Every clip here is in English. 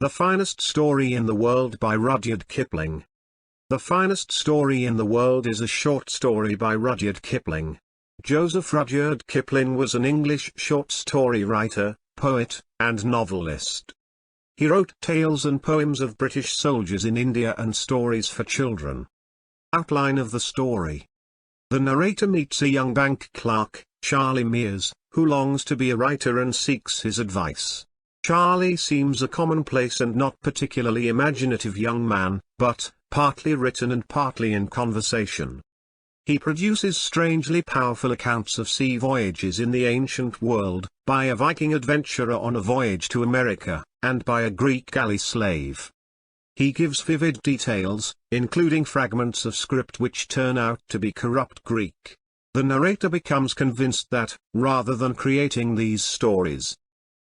The Finest Story in the World by Rudyard Kipling. The Finest Story in the World is a short story by Rudyard Kipling. Joseph Rudyard Kipling was an English short story writer, poet, and novelist. He wrote tales and poems of British soldiers in India and stories for children. Outline of the story. The narrator meets a young bank clerk, Charlie Mears, who longs to be a writer and seeks his advice. Charlie seems a commonplace and not particularly imaginative young man, but, partly written and partly in conversation. He produces strangely powerful accounts of sea voyages in the ancient world, by a Viking adventurer on a voyage to America, and by a Greek galley slave. He gives vivid details, including fragments of script which turn out to be corrupt Greek. The narrator becomes convinced that, rather than creating these stories,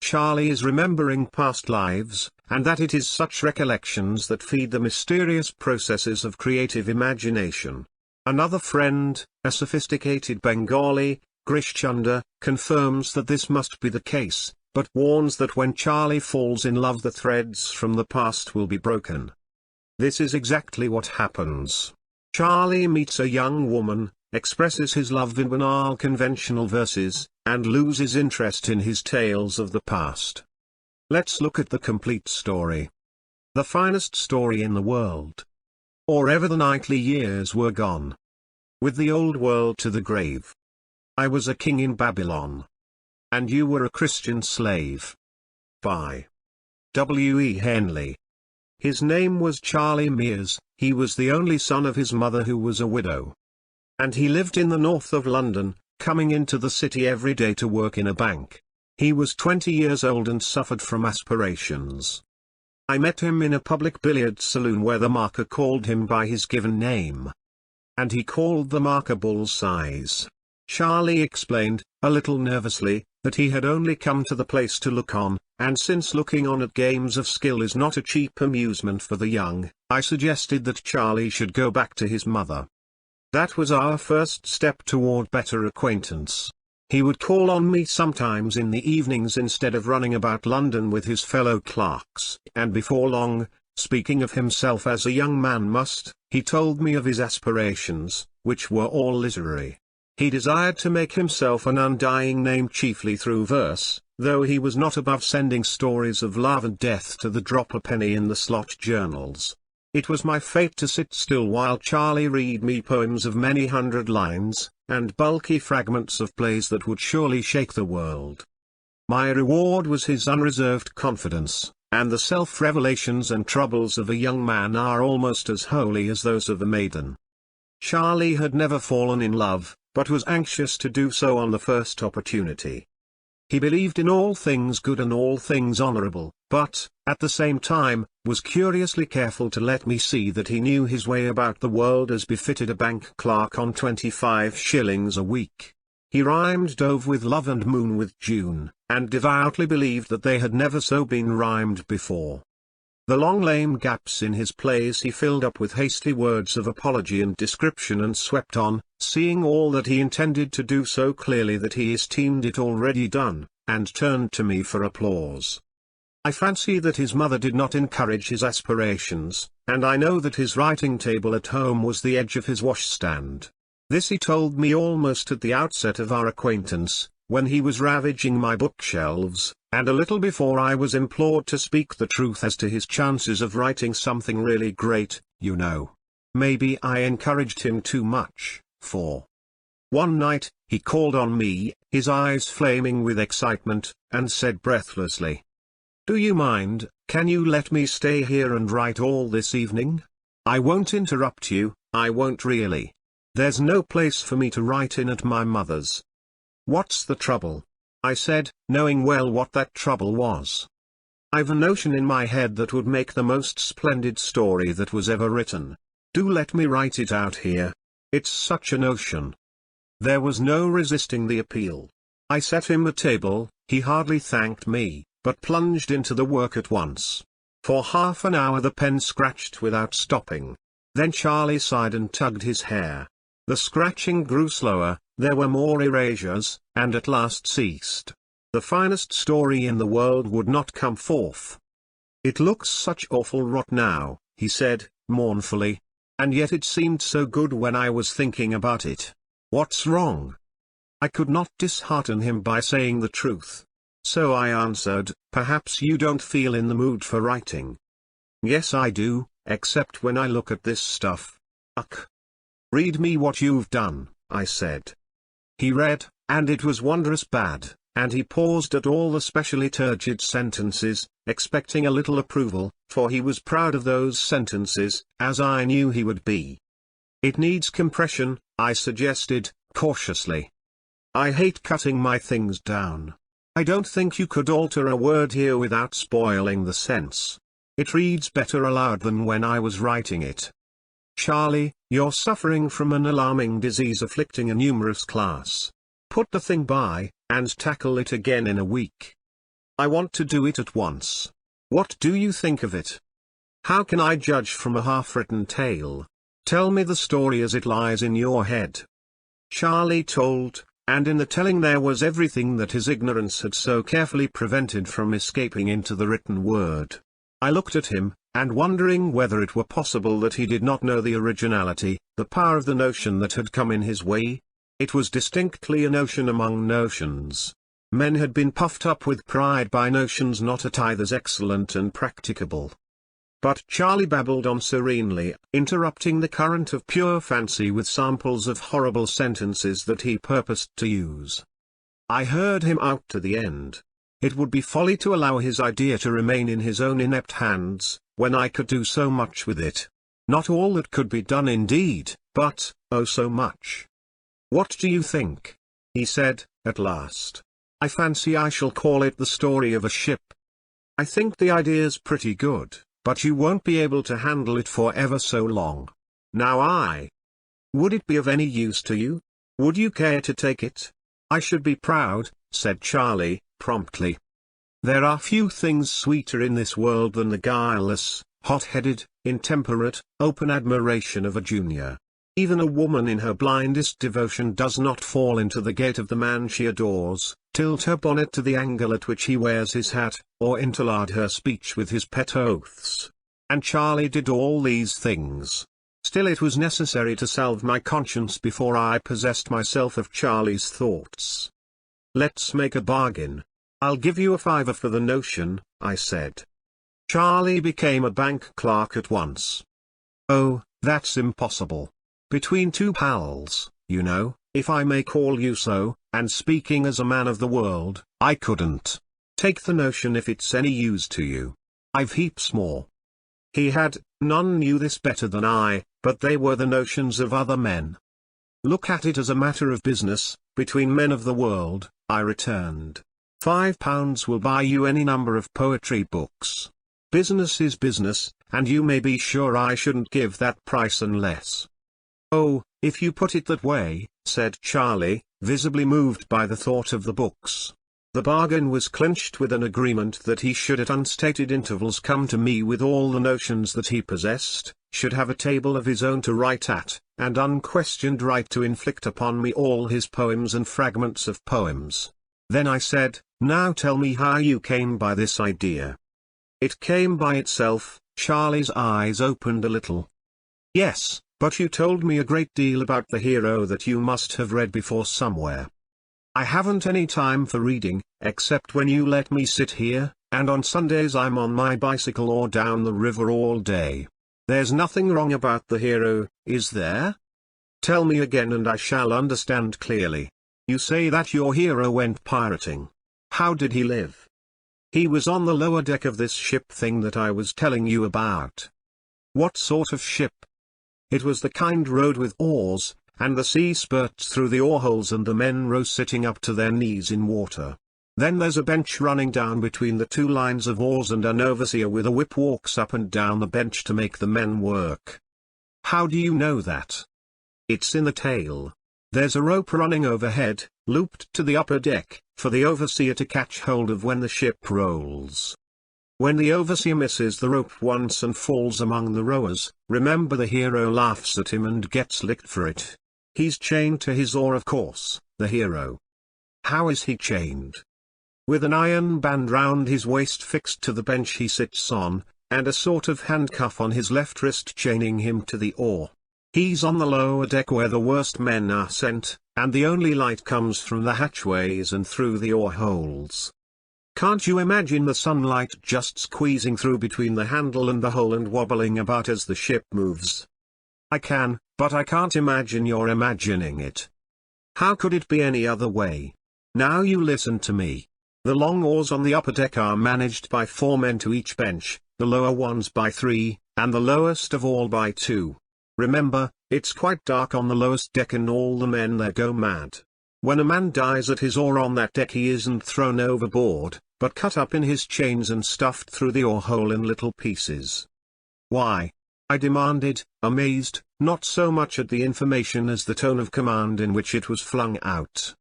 Charlie is remembering past lives, and that it is such recollections that feed the mysterious processes of creative imagination. Another friend, a sophisticated Bengali, Grish Chunder, confirms that this must be the case, but warns that when Charlie falls in love the threads from the past will be broken. This is exactly what happens. Charlie meets a young woman, expresses his love in banal conventional verses, and loses interest in his tales of the past. Let's look at the complete story. The finest story in the world. Or ever the knightly years were gone, with the old world to the grave. I was a king in Babylon, and you were a Christian slave. By W. E. Henley. His name was Charlie Mears, he was the only son of his mother who was a widow. And he lived in the north of London, coming into the city every day to work in a bank. He was 20 years old and suffered from aspirations. I met him in a public billiard saloon where the marker called him by his given name. And he called the marker Bullseyes. Charlie explained, a little nervously, that he had only come to the place to look on, and since looking on at games of skill is not a cheap amusement for the young, I suggested that Charlie should go back to his mother. That was our first step toward better acquaintance. He would call on me sometimes in the evenings instead of running about London with his fellow clerks, and before long, speaking of himself as a young man must, he told me of his aspirations, which were all literary. He desired to make himself an undying name chiefly through verse, though he was not above sending stories of love and death to the drop a penny in the slot journals. It was my fate to sit still while Charlie read me poems of many hundred lines, and bulky fragments of plays that would surely shake the world. My reward was his unreserved confidence, and the self-revelations and troubles of a young man are almost as holy as those of a maiden. Charlie had never fallen in love, but was anxious to do so on the first opportunity. He believed in all things good and all things honorable, but, at the same time, was curiously careful to let me see that he knew his way about the world as befitted a bank clerk on 25 shillings a week. He rhymed Dove with love and moon with June, and devoutly believed that they had never so been rhymed before. The long lame gaps in his plays he filled up with hasty words of apology and description and swept on, seeing all that he intended to do so clearly that he esteemed it already done, and turned to me for applause. I fancy that his mother did not encourage his aspirations, and I know that his writing table at home was the edge of his washstand. This he told me almost at the outset of our acquaintance, when he was ravaging my bookshelves, and a little before I was implored to speak the truth as to his chances of writing something really great, you know. Maybe I encouraged him too much, for one night, he called on me, his eyes flaming with excitement, and said breathlessly, "Do you mind, can you let me stay here and write all this evening? I won't interrupt you, I won't really. There's no place for me to write in at my mother's." "What's the trouble?" I said, knowing well what that trouble was. "I've a notion in my head that would make the most splendid story that was ever written. Do let me write it out here. It's such a notion." There was no resisting the appeal. I set him the table, he hardly thanked me, but plunged into the work at once. For half an hour the pen scratched without stopping. Then Charlie sighed and tugged his hair. The scratching grew slower, there were more erasures, and at last ceased. The finest story in the world would not come forth. "It looks such awful rot now," he said, mournfully. "And yet it seemed so good when I was thinking about it. What's wrong?" I could not dishearten him by saying the truth. So I answered, "Perhaps you don't feel in the mood for writing." "Yes I do, except when I look at this stuff. Ugh." "Read me what you've done," I said. He read, and it was wondrous bad, and he paused at all the specially turgid sentences, expecting a little approval, for he was proud of those sentences, as I knew he would be. "It needs compression," I suggested, cautiously. "I hate cutting my things down. I don't think you could alter a word here without spoiling the sense. It reads better aloud than when I was writing it. Charlie, you're suffering from an alarming disease afflicting a numerous class. Put the thing by, and tackle it again in a week. I want to do it at once. What do you think of it? How can I judge from a half-written tale? Tell me the story as it lies in your head." Charlie told, and in the telling there was everything that his ignorance had so carefully prevented from escaping into the written word. I looked at him, and wondering whether it were possible that he did not know the originality, the power of the notion that had come in his way. It was distinctly a notion among notions. Men had been puffed up with pride by notions not a tithe as excellent and practicable. But Charlie babbled on serenely, interrupting the current of pure fancy with samples of horrible sentences that he purposed to use. I heard him out to the end. It would be folly to allow his idea to remain in his own inept hands, when I could do so much with it. Not all that could be done indeed, but, oh so much. "What do you think?" he said, at last. "I fancy I shall call it The Story of a Ship. I think the idea's pretty good, but you won't be able to handle it for ever so long. Would it be of any use to you? Would you care to take it?" "I should be proud," said Charlie, promptly. There are few things sweeter in this world than the guileless, hot-headed, intemperate, open admiration of a junior. Even a woman in her blindest devotion does not fall into the gait of the man she adores, tilt her bonnet to the angle at which he wears his hat, or interlard her speech with his pet oaths. And Charlie did all these things. Still it was necessary to salve my conscience before I possessed myself of Charlie's thoughts. "Let's make a bargain. I'll give you a $5 for the notion," I said. Charlie became a bank clerk at once. "Oh, that's impossible. Between two pals, you know, if I may call you so, and speaking as a man of the world, I couldn't. Take the notion if it's any use to you. I've heaps more." None knew this better than I, but they were the notions of other men. "Look at it as a matter of business, between men of the world," I returned. £5 will buy you any number of poetry books. Business is business, and you may be sure I shouldn't give that price unless—" "Oh, if you put it that way," said Charlie, visibly moved by the thought of the books. The bargain was clinched with an agreement that he should at unstated intervals come to me with all the notions that he possessed, should have a table of his own to write at, and unquestioned right to inflict upon me all his poems and fragments of poems. Then I said, "Now tell me how you came by this idea." "It came by itself." Charlie's eyes opened a little. "Yes, but you told me a great deal about the hero that you must have read before somewhere." "I haven't any time for reading, except when you let me sit here, and on Sundays I'm on my bicycle or down the river all day. There's nothing wrong about the hero, is there? Tell me again and I shall understand clearly. You say that your hero went pirating. How did he live?" "He was on the lower deck of this ship thing that I was telling you about." "What sort of ship?" "It was the kind rowed with oars, and the sea spurts through the oar-holes and the men row sitting up to their knees in water. Then there's a bench running down between the two lines of oars and an overseer with a whip walks up and down the bench to make the men work." "How do you know that?" "It's in the tale. There's a rope running overhead, looped to the upper deck, for the overseer to catch hold of when the ship rolls. When the overseer misses the rope once and falls among the rowers, remember the hero laughs at him and gets licked for it. He's chained to his oar, of course, the hero." "How is he chained?" with an iron band round his waist fixed to the bench he sits on, and a sort of handcuff on his left wrist chaining him to the oar. He's on the lower deck where the worst men are sent, and the only light comes from the hatchways and through the oar holes. Can't you imagine the sunlight just squeezing through between the handle and the hole and wobbling about as the ship moves? I can, but I can't imagine you're imagining it. How could it be any other way? Now you listen to me. The long oars on the upper deck are managed by 4 men to each bench, the lower ones by 3, and the lowest of all by 2. Remember, it's quite dark on the lowest deck and all the men there go mad. When a man dies at his oar on that deck he isn't thrown overboard, but cut up in his chains and stuffed through the oar hole in little pieces. Why? I demanded, amazed, not so much at the information as the tone of command in which it was flung out.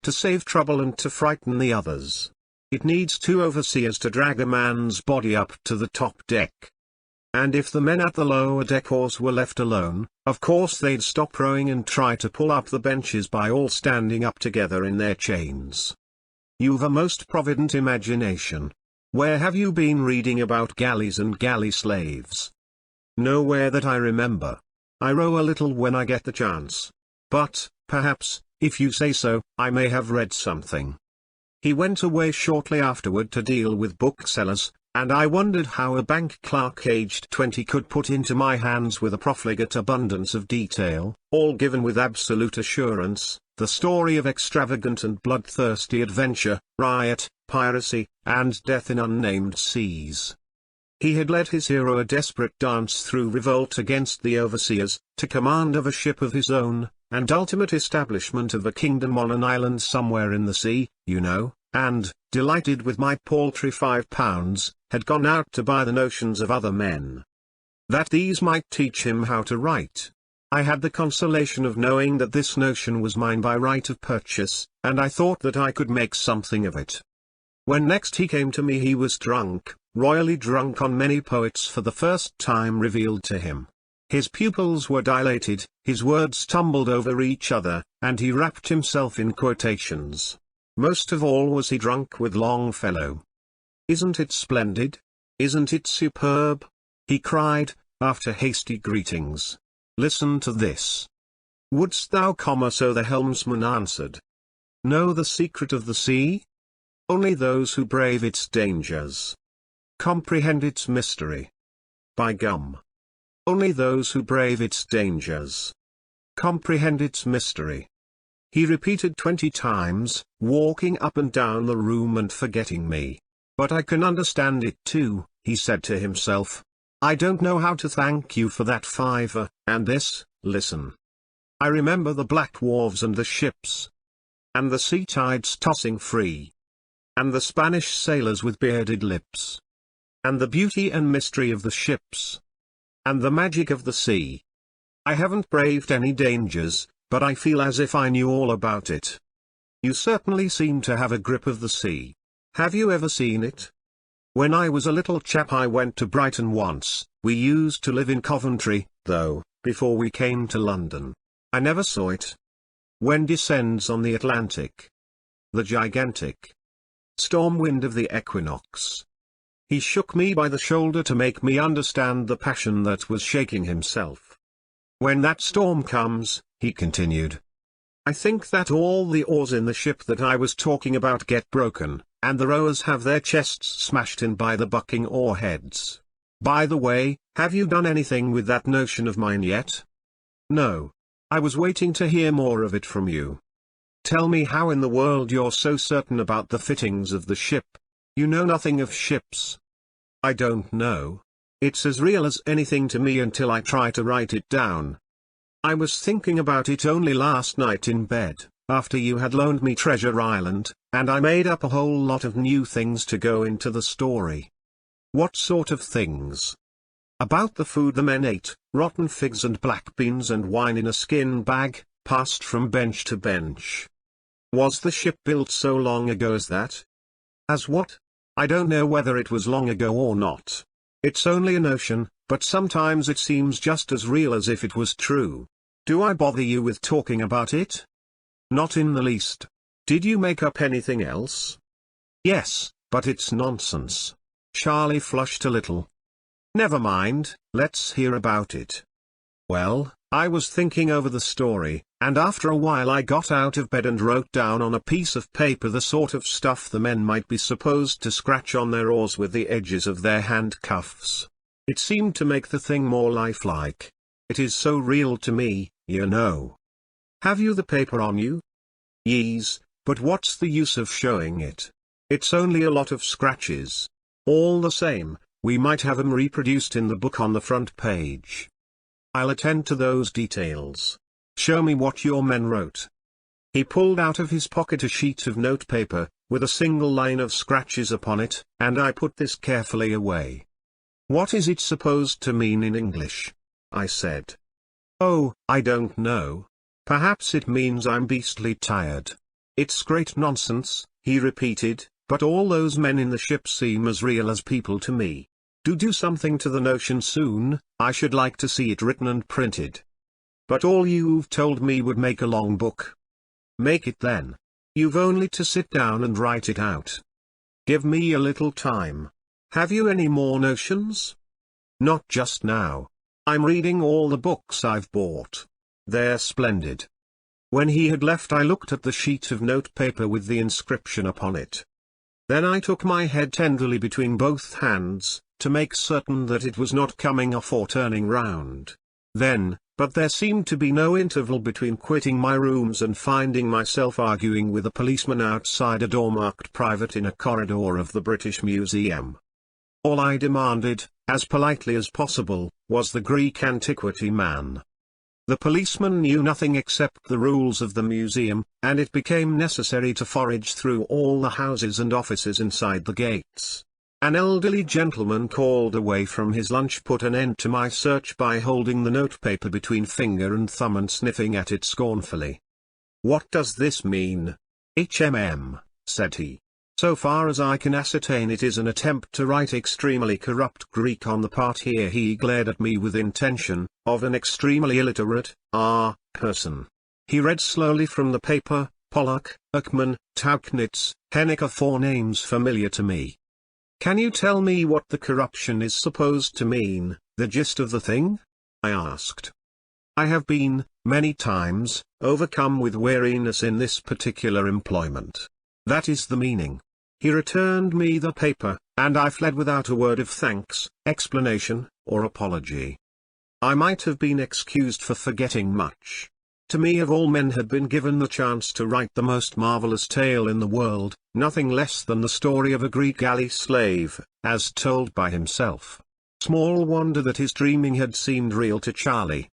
To save trouble and to frighten the others. It needs 2 overseers to drag a man's body up to the top deck. And if the men at the lower deck oars were left alone, of course they'd stop rowing and try to pull up the benches by all standing up together in their chains. You've a most provident imagination. Where have you been reading about galleys and galley slaves? Nowhere that I remember. I row a little when I get the chance. But, perhaps, if you say so, I may have read something. He went away shortly afterward to deal with booksellers, and I wondered how a bank clerk aged 20 could put into my hands with a profligate abundance of detail, all given with absolute assurance, the story of extravagant and bloodthirsty adventure, riot, piracy, and death in unnamed seas. He had led his hero a desperate dance through revolt against the overseers, to command of a ship of his own, and ultimate establishment of a kingdom on an island somewhere in the sea, you know, and, delighted with my paltry £5, had gone out to buy the notions of other men. That these might teach him how to write. I had the consolation of knowing that this notion was mine by right of purchase, and I thought that I could make something of it. When next he came to me he was drunk, royally drunk on many poets for the first time revealed to him. His pupils were dilated, his words tumbled over each other, and he wrapped himself in quotations. Most of all was he drunk with Longfellow. "Isn't it splendid? Isn't it superb?" he cried, after hasty greetings. "Listen to this. Wouldst thou comma?" So the helmsman answered. "Know the secret of the sea? Only those who brave its dangers. Comprehend its mystery. By gum. Only those who brave its dangers. Comprehend its mystery." He repeated 20 times, walking up and down the room and forgetting me. "But I can understand it too," he said to himself. "I don't know how to thank you for that £5, and this, listen. I remember the black wharves and the ships. And the sea tides tossing free. And the Spanish sailors with bearded lips. And the beauty and mystery of the ships. And the magic of the sea. I haven't braved any dangers, but I feel as if I knew all about it. You certainly seem to have a grip of the sea. Have you ever seen it? When I was a little chap I went to Brighton once. We used to live in Coventry, though, before we came to London. I never saw it. When descends on the Atlantic. The gigantic storm wind of the equinox. He shook me by the shoulder to make me understand the passion that was shaking himself. When that storm comes, he continued, I think that all the oars in the ship that I was talking about get broken, and the rowers have their chests smashed in by the bucking oar heads. By the way, have you done anything with that notion of mine yet? No. I was waiting to hear more of it from you. Tell me how in the world you're so certain about the fittings of the ship. You know nothing of ships. I don't know. It's as real as anything to me until I try to write it down. I was thinking about it only last night in bed, after you had loaned me Treasure Island, and I made up a whole lot of new things to go into the story. What sort of things? About the food the men ate, rotten figs and black beans and wine in a skin bag, passed from bench to bench. Was the ship built so long ago as that? As what? I don't know whether it was long ago or not. It's only a notion, but sometimes it seems just as real as if it was true. Do I bother you with talking about it? Not in the least. Did you make up anything else? Yes, but it's nonsense. Charlie flushed a little. Never mind, let's hear about it. Well, I was thinking over the story, and after a while I got out of bed and wrote down on a piece of paper the sort of stuff the men might be supposed to scratch on their oars with the edges of their handcuffs. It seemed to make the thing more lifelike. It is so real to me, you know. Have you the paper on you? Yes, but what's the use of showing it? It's only a lot of scratches. All the same, we might have 'em reproduced in the book on the front page. I'll attend to those details. Show me what your men wrote. He pulled out of his pocket a sheet of notepaper, with a single line of scratches upon it, and I put this carefully away. What is it supposed to mean in English? I said. Oh, I don't know. Perhaps it means I'm beastly tired. It's great nonsense, he repeated, but all those men in the ship seem as real as people to me. Do something to the notion soon, I should like to see it written and printed. But all you've told me would make a long book. Make it then. You've only to sit down and write it out. Give me a little time. Have you any more notions? Not just now. I'm reading all the books I've bought. They're splendid. When he had left, I looked at the sheet of notepaper with the inscription upon it. Then I took my head tenderly between both hands, to make certain that it was not coming off or turning round. But there seemed to be no interval between quitting my rooms and finding myself arguing with a policeman outside a door marked private in a corridor of the British Museum. All I demanded, as politely as possible, was the Greek antiquity man. The policeman knew nothing except the rules of the museum, and it became necessary to forage through all the houses and offices inside the gates. An elderly gentleman called away from his lunch put an end to my search by holding the notepaper between finger and thumb and sniffing at it scornfully. What does this mean? HMM, said he. So far as I can ascertain, it is an attempt to write extremely corrupt Greek on the part here. He glared at me with intention, of an extremely illiterate, person. He read slowly from the paper, Pollock, Ekman, Tauchnitz, Henniker, 4 names familiar to me. Can you tell me what the corruption is supposed to mean, the gist of the thing? I asked. I have been, many times, overcome with weariness in this particular employment. That is the meaning. He returned me the paper, and I fled without a word of thanks, explanation, or apology. I might have been excused for forgetting much. To me of all men had been given the chance to write the most marvelous tale in the world, nothing less than the story of a Greek galley slave, as told by himself. Small wonder that his dreaming had seemed real to Charlie.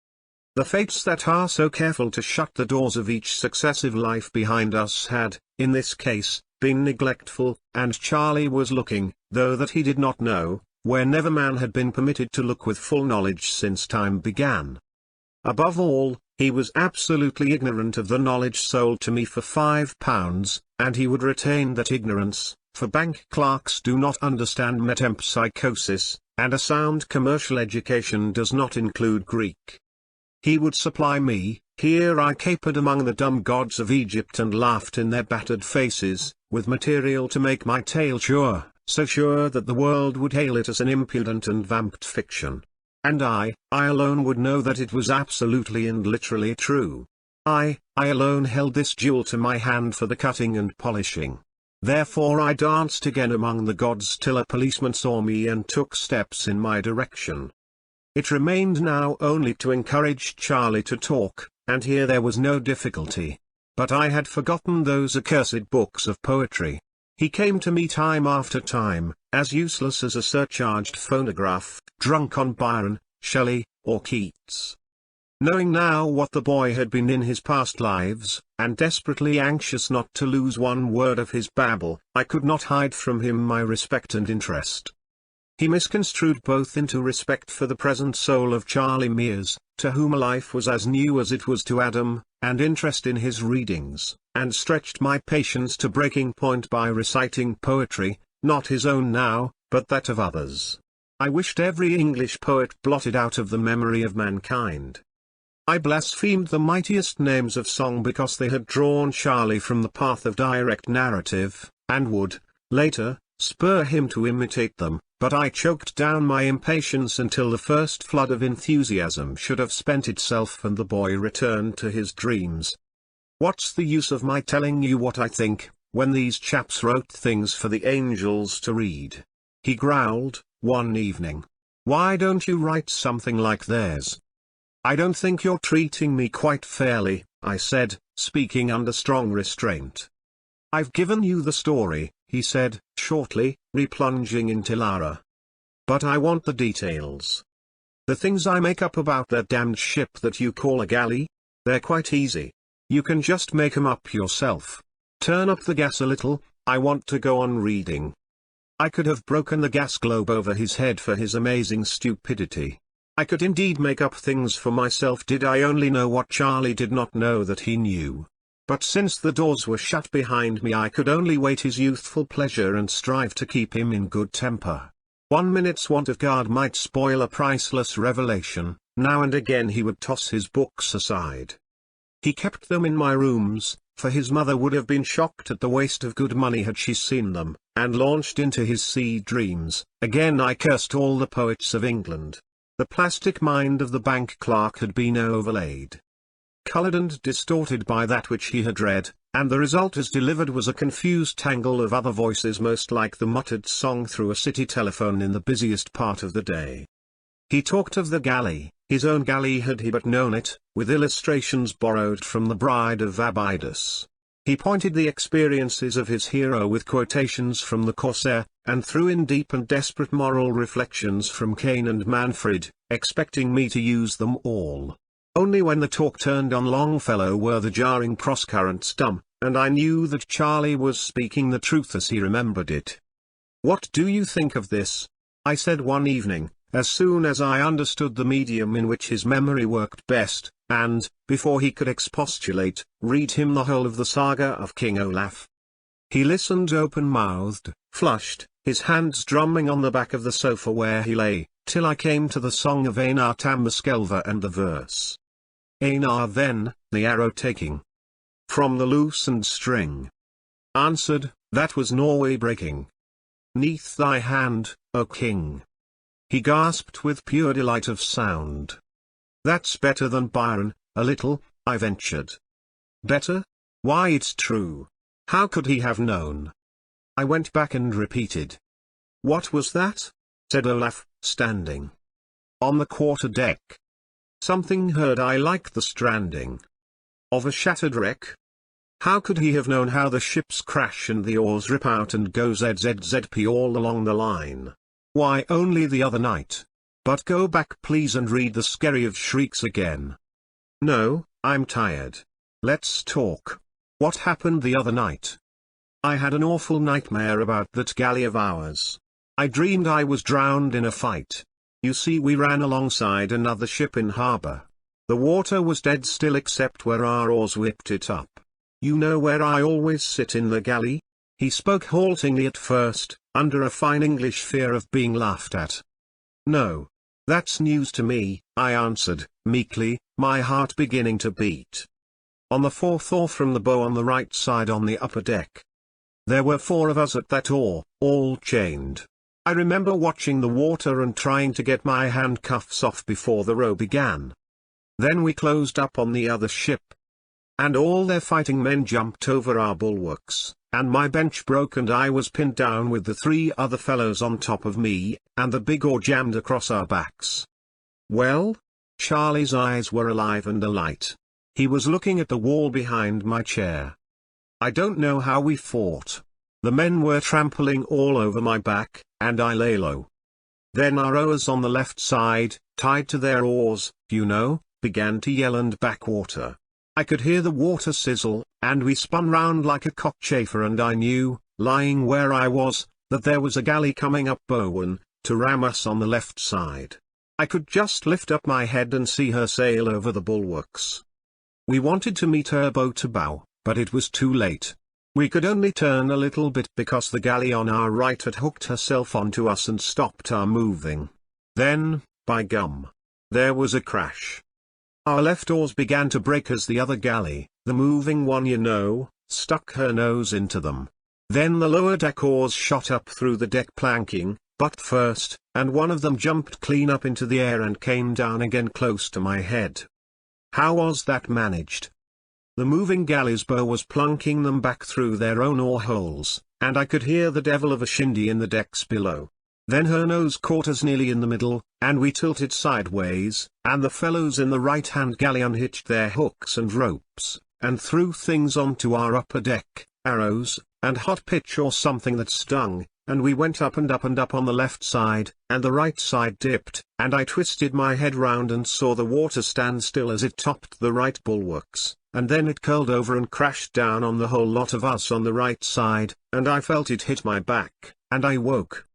The fates that are so careful to shut the doors of each successive life behind us had, in this case, been neglectful, and Charlie was looking, though that he did not know, where never man had been permitted to look with full knowledge since time began. Above all, he was absolutely ignorant of the knowledge sold to me for £5, and he would retain that ignorance, for bank clerks do not understand metempsychosis, and a sound commercial education does not include Greek. He would supply me. Here I capered among the dumb gods of Egypt and laughed in their battered faces, with material to make my tale sure, so sure that the world would hail it as an impudent and vamped fiction. And I alone would know that it was absolutely and literally true. I alone held this jewel to my hand for the cutting and polishing. Therefore I danced again among the gods till a policeman saw me and took steps in my direction. It remained now only to encourage Charlie to talk, and here there was no difficulty. But I had forgotten those accursed books of poetry. He came to me time after time, as useless as a surcharged phonograph, drunk on Byron, Shelley, or Keats. Knowing now what the boy had been in his past lives, and desperately anxious not to lose one word of his babble, I could not hide from him my respect and interest. He misconstrued both into respect for the present soul of Charlie Mears, to whom life was as new as it was to Adam, and interest in his readings, and stretched my patience to breaking point by reciting poetry, not his own now, but that of others. I wished every English poet blotted out of the memory of mankind. I blasphemed the mightiest names of song because they had drawn Charlie from the path of direct narrative, and would, Later, spur him to imitate them, but I choked down my impatience until the first flood of enthusiasm should have spent itself and the boy returned to his dreams. What's the use of my telling you what I think, when these chaps wrote things for the angels to read? He growled, one evening. Why don't you write something like theirs? I don't think you're treating me quite fairly, I said, speaking under strong restraint. I've given you the story, he said, shortly, replunging into Lara. But I want the details. The things I make up about that damned ship that you call a galley? They're quite easy. You can just make 'em up yourself. Turn up the gas a little, I want to go on reading. I could have broken the gas globe over his head for his amazing stupidity. I could indeed make up things for myself did I only know what Charlie did not know that he knew. But since the doors were shut behind me I could only wait his youthful pleasure and strive to keep him in good temper. 1 minute's want of guard might spoil a priceless revelation. Now and again he would toss his books aside. He kept them in my rooms, for his mother would have been shocked at the waste of good money had she seen them, and launched into his sea dreams. Again I cursed all the poets of England. The plastic mind of the bank clerk had been overlaid, colored and distorted by that which he had read, and the result as delivered was a confused tangle of other voices most like the muttered song through a city telephone in the busiest part of the day. He talked of the galley, his own galley had he but known it, with illustrations borrowed from the Bride of Abydos. He pointed the experiences of his hero with quotations from the Corsair, and threw in deep and desperate moral reflections from Cain and Manfred, expecting me to use them all. Only when the talk turned on Longfellow were the jarring cross-currents dumb, and I knew that Charlie was speaking the truth as he remembered it. "What do you think of this?" I said one evening, as soon as I understood the medium in which his memory worked best, and, before he could expostulate, read him the whole of the saga of King Olaf. He listened open-mouthed, flushed, his hands drumming on the back of the sofa where he lay, till I came to the song of Einar Tamberskelver and the verse. Einar then, the arrow taking from the loosened string, answered, that was Norway breaking 'neath thy hand, O king. He gasped with pure delight of sound. That's better than Byron, a little, I ventured. Better? Why it's true. How could he have known? I went back and repeated. What was that? Said Olaf, standing on the quarter-deck. Something heard I like the stranding of a shattered wreck. How could he have known how the ships crash and the oars rip out and go zzzp all along the line? Why only the other night. But go back please and read the Skerry of Shrieks again. No, I'm tired. Let's talk. What happened the other night? I had an awful nightmare about that galley of ours. I dreamed I was drowned in a fight. You see, we ran alongside another ship in harbor. The water was dead still except where our oars whipped it up. You know where I always sit in the galley? He spoke haltingly at first, under a fine English fear of being laughed at. No. That's news to me, I answered, meekly, my heart beginning to beat. On the fourth oar from the bow on the right side on the upper deck. There were 4 of us at that oar, all chained. I remember watching the water and trying to get my handcuffs off before the row began. Then we closed up on the other ship. And all their fighting men jumped over our bulwarks, and my bench broke and I was pinned down with the 3 other fellows on top of me, and the big oar jammed across our backs. Well? Charlie's eyes were alive and alight. He was looking at the wall behind my chair. I don't know how we fought. The men were trampling all over my back, and I lay low. Then our rowers on the left side, tied to their oars, you know, began to yell and back water. I could hear the water sizzle, and we spun round like a cockchafer and I knew, lying where I was, that there was a galley coming up Bowen, to ram us on the left side. I could just lift up my head and see her sail over the bulwarks. We wanted to meet her bow to bow, but it was too late. We could only turn a little bit because the galley on our right had hooked herself onto us and stopped our moving. Then, by gum, there was a crash. Our left oars began to break as the other galley, the moving one you know, stuck her nose into them. Then the lower deck oars shot up through the deck planking, but first, and one of them jumped clean up into the air and came down again close to my head. How was that managed? The moving galley's bow was plunking them back through their own oar holes, and I could hear the devil of a shindy in the decks below. Then her nose caught us nearly in the middle, and we tilted sideways, and the fellows in the right-hand galley unhitched their hooks and ropes, and threw things onto our upper deck, arrows, and hot pitch or something that stung, and we went up and up and up on the left side, and the right side dipped, and I twisted my head round and saw the water stand still as it topped the right bulwarks, and then it curled over and crashed down on the whole lot of us on the right side, and I felt it hit my back, and I woke.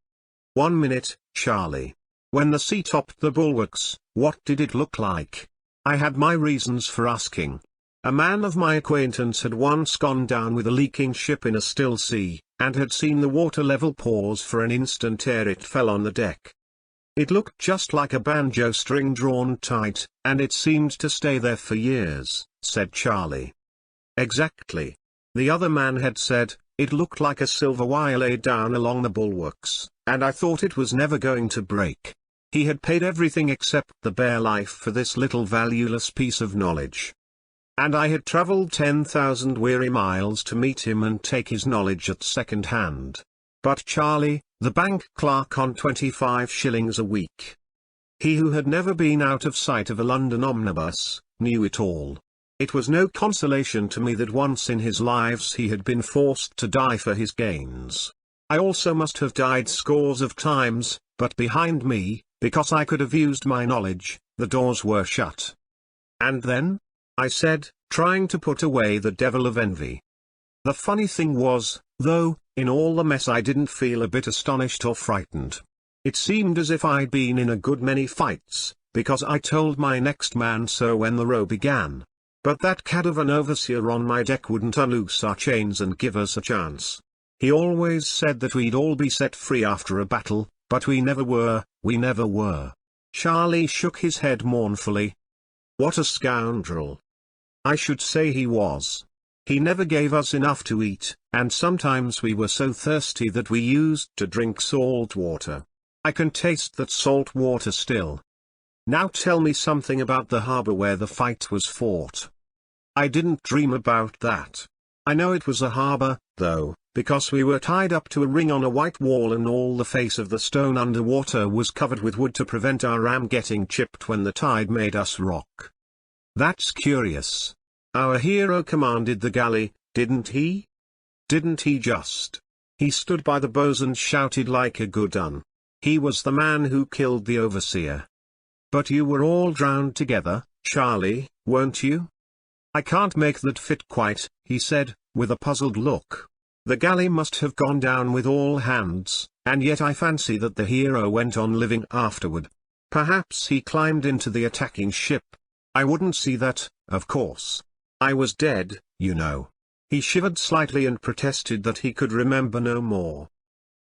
1 minute, Charlie. When the sea topped the bulwarks, what did it look like? I had my reasons for asking. A man of my acquaintance had once gone down with a leaking ship in a still sea, and had seen the water level pause for an instant ere it fell on the deck. It looked just like a banjo string drawn tight, and it seemed to stay there for years, said Charlie. Exactly. The other man had said, it looked like a silver wire laid down along the bulwarks, and I thought it was never going to break. He had paid everything except the bare life for this little valueless piece of knowledge. And I had travelled 10,000 weary miles to meet him and take his knowledge at second hand. But Charlie, the bank clerk on 25 shillings a week. He who had never been out of sight of a London omnibus, knew it all. It was no consolation to me that once in his lives he had been forced to die for his gains. I also must have died scores of times, but behind me, because I could have used my knowledge, the doors were shut. And then? I said, trying to put away the devil of envy. The funny thing was, though, in all the mess I didn't feel a bit astonished or frightened. It seemed as if I'd been in a good many fights, because I told my next man so when the row began. But that cad of an overseer on my deck wouldn't unloose our chains and give us a chance. He always said that we'd all be set free after a battle, but we never were, we never were. Charlie shook his head mournfully. What a scoundrel. I should say he was. He never gave us enough to eat, and sometimes we were so thirsty that we used to drink salt water. I can taste that salt water still. Now tell me something about the harbour where the fight was fought. I didn't dream about that. I know it was a harbour, though, because we were tied up to a ring on a white wall and all the face of the stone underwater was covered with wood to prevent our ram getting chipped when the tide made us rock. That's curious. Our hero commanded the galley, didn't he? Didn't he just? He stood by the bows and shouted like a good un. He was the man who killed the overseer. But you were all drowned together, Charlie, weren't you? I can't make that fit quite, he said, with a puzzled look. The galley must have gone down with all hands, and yet I fancy that the hero went on living afterward. Perhaps he climbed into the attacking ship. I wouldn't see that, of course. I was dead, you know. He shivered slightly and protested that he could remember no more.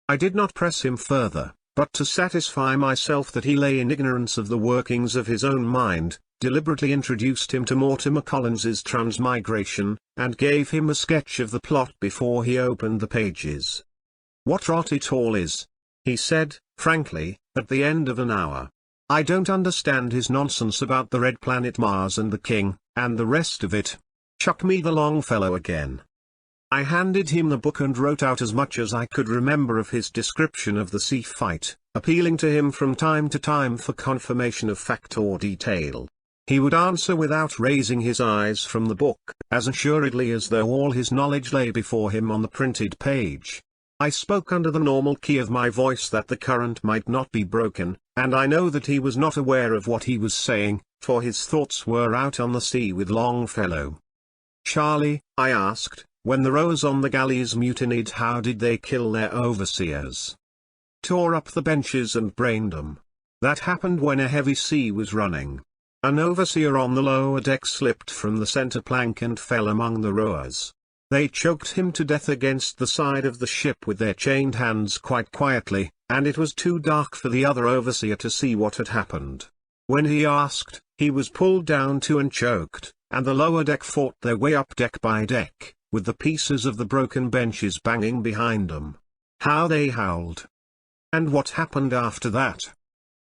I did not press him further, but to satisfy myself that he lay in ignorance of the workings of his own mind, deliberately introduced him to Mortimer Collins's Transmigration, and gave him a sketch of the plot before he opened the pages. What rot it all is, he said, frankly, at the end of an hour. I don't understand his nonsense about the red planet Mars and the king, and the rest of it. Chuck me the Longfellow again. I handed him the book and wrote out as much as I could remember of his description of the sea fight, appealing to him from time to time for confirmation of fact or detail. He would answer without raising his eyes from the book, as assuredly as though all his knowledge lay before him on the printed page. I spoke under the normal key of my voice that the current might not be broken, and I know that he was not aware of what he was saying, for his thoughts were out on the sea with Longfellow. Charlie, I asked, when the rowers on the galleys mutinied, how did they kill their overseers? Tore up the benches and brained them. That happened when a heavy sea was running. An overseer on the lower deck slipped from the center plank and fell among the rowers. They choked him to death against the side of the ship with their chained hands quite quietly, and it was too dark for the other overseer to see what had happened. When he asked, he was pulled down to and choked, and the lower deck fought their way up deck by deck, with the pieces of the broken benches banging behind them. How they howled! And what happened after that?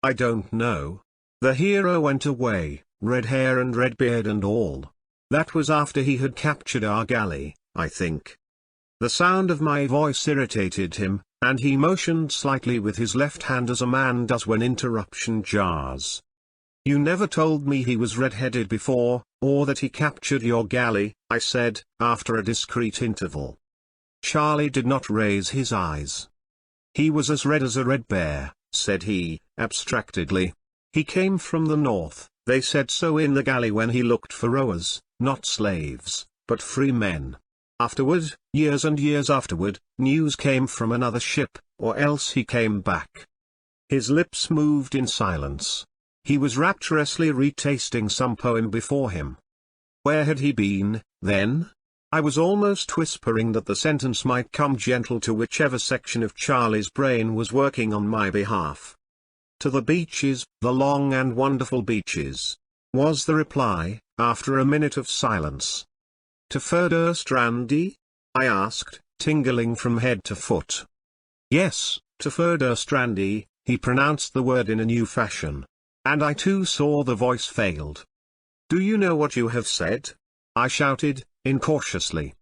I don't know. The hero went away, red hair and red beard and all. That was after he had captured our galley, I think. The sound of my voice irritated him, and he motioned slightly with his left hand as a man does when interruption jars. You never told me he was red-headed before, or that he captured your galley, I said, after a discreet interval. Charlie did not raise his eyes. He was as red as a red bear, said he, abstractedly. He came from the north, they said so in the galley when he looked for rowers, not slaves, but free men. Afterward, years and years afterward, news came from another ship, or else he came back. His lips moved in silence. He was rapturously retasting some poem before him. Where had he been, then? I was almost whispering that the sentence might come gentle to whichever section of Charlie's brain was working on my behalf. To the beaches, the long and wonderful beaches, was the reply, after a minute of silence. To Furderstrandi? I asked, tingling from head to foot. Yes, to Furderstrandi, he pronounced the word in a new fashion. And I too saw the voice failed. Do you know what you have said? I shouted, incautiously.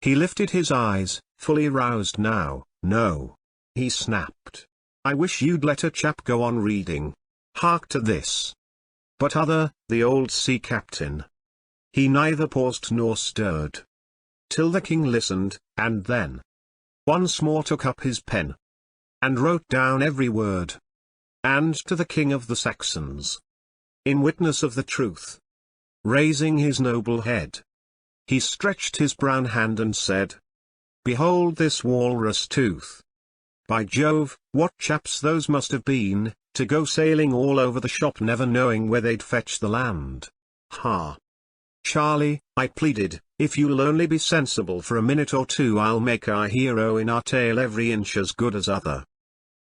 He lifted his eyes, fully roused now. No. He snapped. I wish you'd let a chap go on reading. Hark to this. But other, the old sea captain. He neither paused nor stirred. Till the king listened, and then once more took up his pen. And wrote down every word. And to the king of the Saxons. In witness of the truth. Raising his noble head. He stretched his brown hand and said. Behold this walrus tooth. By Jove, what chaps those must have been, to go sailing all over the shop never knowing where they'd fetch the land. Ha! Charlie, I pleaded, if you'll only be sensible for a minute or two I'll make our hero in our tale every inch as good as other.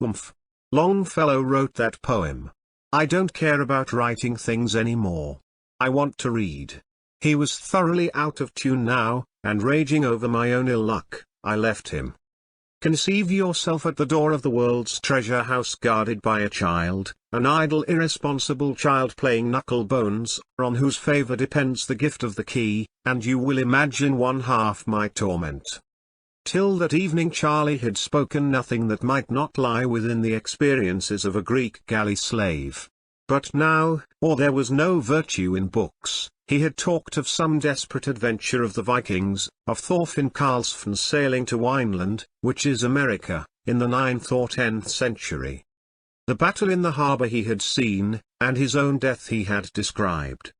Oomph. Longfellow wrote that poem. I don't care about writing things anymore. I want to read. He was thoroughly out of tune now, and raging over my own ill luck, I left him. Conceive yourself at the door of the world's treasure house guarded by a child, an idle irresponsible child playing knuckle-bones, on whose favor depends the gift of the key, and you will imagine one half my torment. Till that evening Charlie had spoken nothing that might not lie within the experiences of a Greek galley slave. But now, or there was no virtue in books, he had talked of some desperate adventure of the Vikings, of Thorfinn Karlsefne's sailing to Wineland, which is America, in the 9th or 10th century. The battle in the harbor he had seen, and his own death he had described.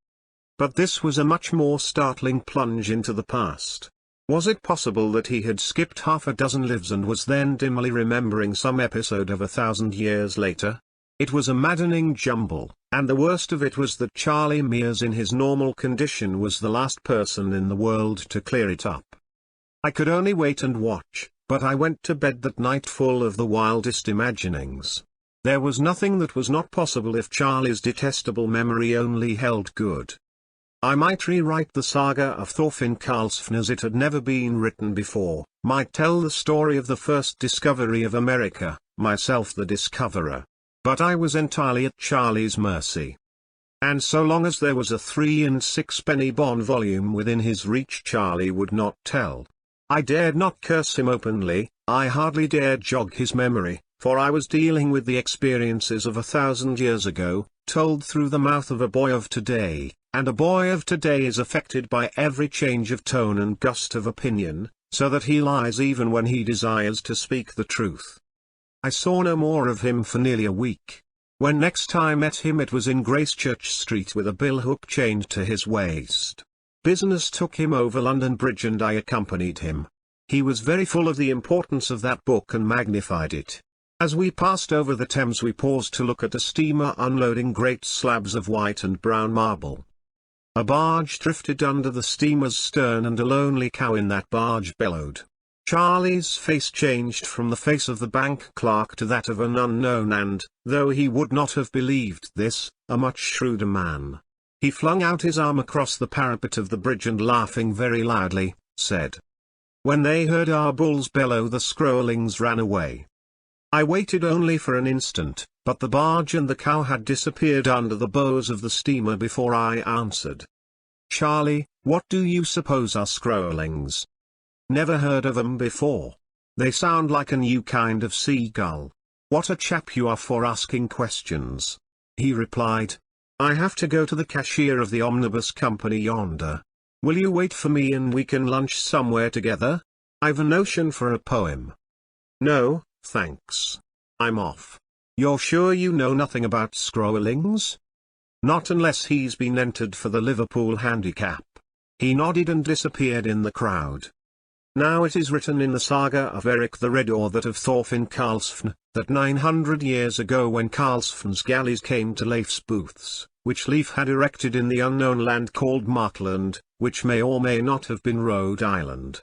But this was a much more startling plunge into the past. Was it possible that he had skipped half a dozen lives and was then dimly remembering some episode of 1,000 years later? It was a maddening jumble, and the worst of it was that Charlie Mears in his normal condition was the last person in the world to clear it up. I could only wait and watch, but I went to bed that night full of the wildest imaginings. There was nothing that was not possible if Charlie's detestable memory only held good. I might rewrite the saga of Thorfinn Karlsefne as it had never been written before, might tell the story of the first discovery of America, myself the discoverer. But I was entirely at Charlie's mercy. And so long as there was a 3 and 6 bond volume within his reach Charlie would not tell. I dared not curse him openly, I hardly dared jog his memory, for I was dealing with the experiences of 1,000 years ago, told through the mouth of a boy of today, and a boy of today is affected by every change of tone and gust of opinion, so that he lies even when he desires to speak the truth. I saw no more of him for nearly a week. When next I met him it was in Gracechurch Street with a billhook chained to his waist. Business took him over London Bridge and I accompanied him. He was very full of the importance of that book and magnified it. As we passed over the Thames we paused to look at a steamer unloading great slabs of white and brown marble. A barge drifted under the steamer's stern and a lonely cow in that barge bellowed. Charlie's face changed from the face of the bank clerk to that of an unknown and, though he would not have believed this, a much shrewder man. He flung out his arm across the parapet of the bridge and laughing very loudly, said, When they heard our bulls bellow, the Scrollings ran away. I waited only for an instant, but the barge and the cow had disappeared under the bows of the steamer before I answered. Charlie, what do you suppose are Scrollings? Never heard of 'em before. They sound like a new kind of seagull. What a chap you are for asking questions. He replied. I have to go to the cashier of the omnibus company yonder. Will you wait for me and we can lunch somewhere together? I've a notion for a poem. No, thanks. I'm off. You're sure you know nothing about Scrollings? Not unless he's been entered for the Liverpool handicap. He nodded and disappeared in the crowd. Now it is written in the saga of Eric the Red, or that of Thorfinn Karlsefne, that 900 years ago, when Karlsefne's galleys came to Leif's booths, which Leif had erected in the unknown land called Markland, which may or may not have been Rhode Island.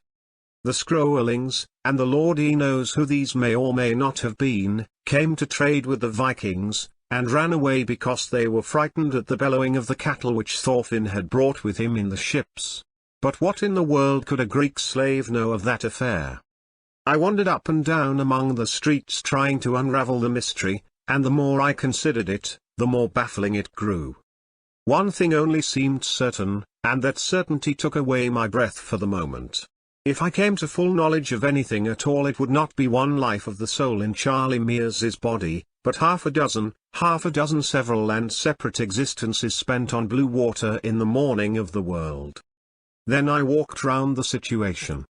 The Scrollings, and the Lord knows who these may or may not have been, came to trade with the Vikings, and ran away because they were frightened at the bellowing of the cattle which Thorfinn had brought with him in the ships. But what in the world could a Greek slave know of that affair? I wandered up and down among the streets trying to unravel the mystery, and the more I considered it, the more baffling it grew. One thing only seemed certain, and that certainty took away my breath for the moment. If I came to full knowledge of anything at all, it would not be one life of the soul in Charlie Mears's body, but half a dozen several and separate existences spent on blue water in the morning of the world. Then I walked round the situation.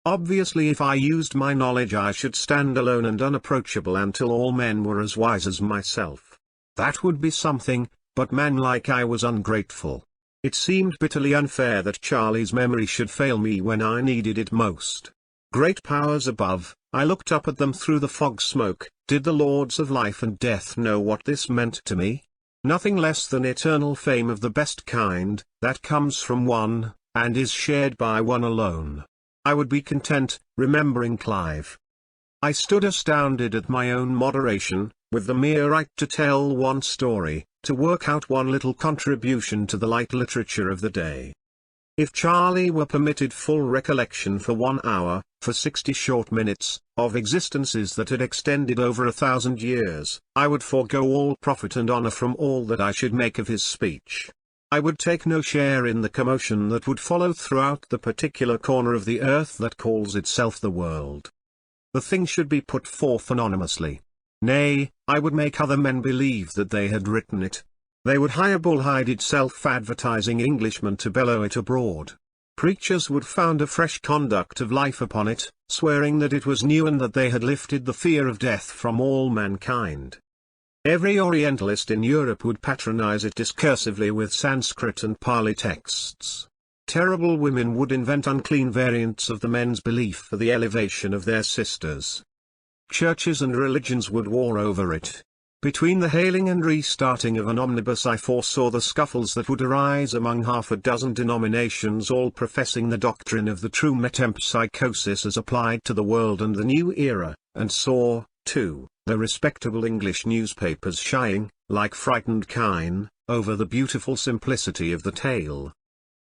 Obviously, if I used my knowledge, I should stand alone and unapproachable until all men were as wise as myself. That would be something, but man like I was ungrateful. It seemed bitterly unfair that Charlie's memory should fail me when I needed it most. Great powers above, I looked up at them through the fog smoke. Did the lords of life and death know what this meant to me? Nothing less than eternal fame of the best kind, that comes from one, and is shared by one alone. I would be content, remembering Clive. I stood astounded at my own moderation, with the mere right to tell one story, to work out one little contribution to the light literature of the day. If Charlie were permitted full recollection for 1 hour, for 60 short minutes, of existences that had extended over 1,000 years, I would forego all profit and honor from all that I should make of his speech. I would take no share in the commotion that would follow throughout the particular corner of the earth that calls itself the world. The thing should be put forth anonymously. Nay, I would make other men believe that they had written it. They would hire bull-hided self-advertising Englishmen to bellow it abroad. Preachers would found a fresh conduct of life upon it, swearing that it was new and that they had lifted the fear of death from all mankind. Every Orientalist in Europe would patronize it discursively with Sanskrit and Pali texts. Terrible women would invent unclean variants of the men's belief for the elevation of their sisters. Churches and religions would war over it. Between the hailing and restarting of an omnibus, I foresaw the scuffles that would arise among half a dozen denominations, all professing the doctrine of the true metempsychosis as applied to the world and the new era, and saw, too, the respectable English newspapers shying, like frightened kine, over the beautiful simplicity of the tale.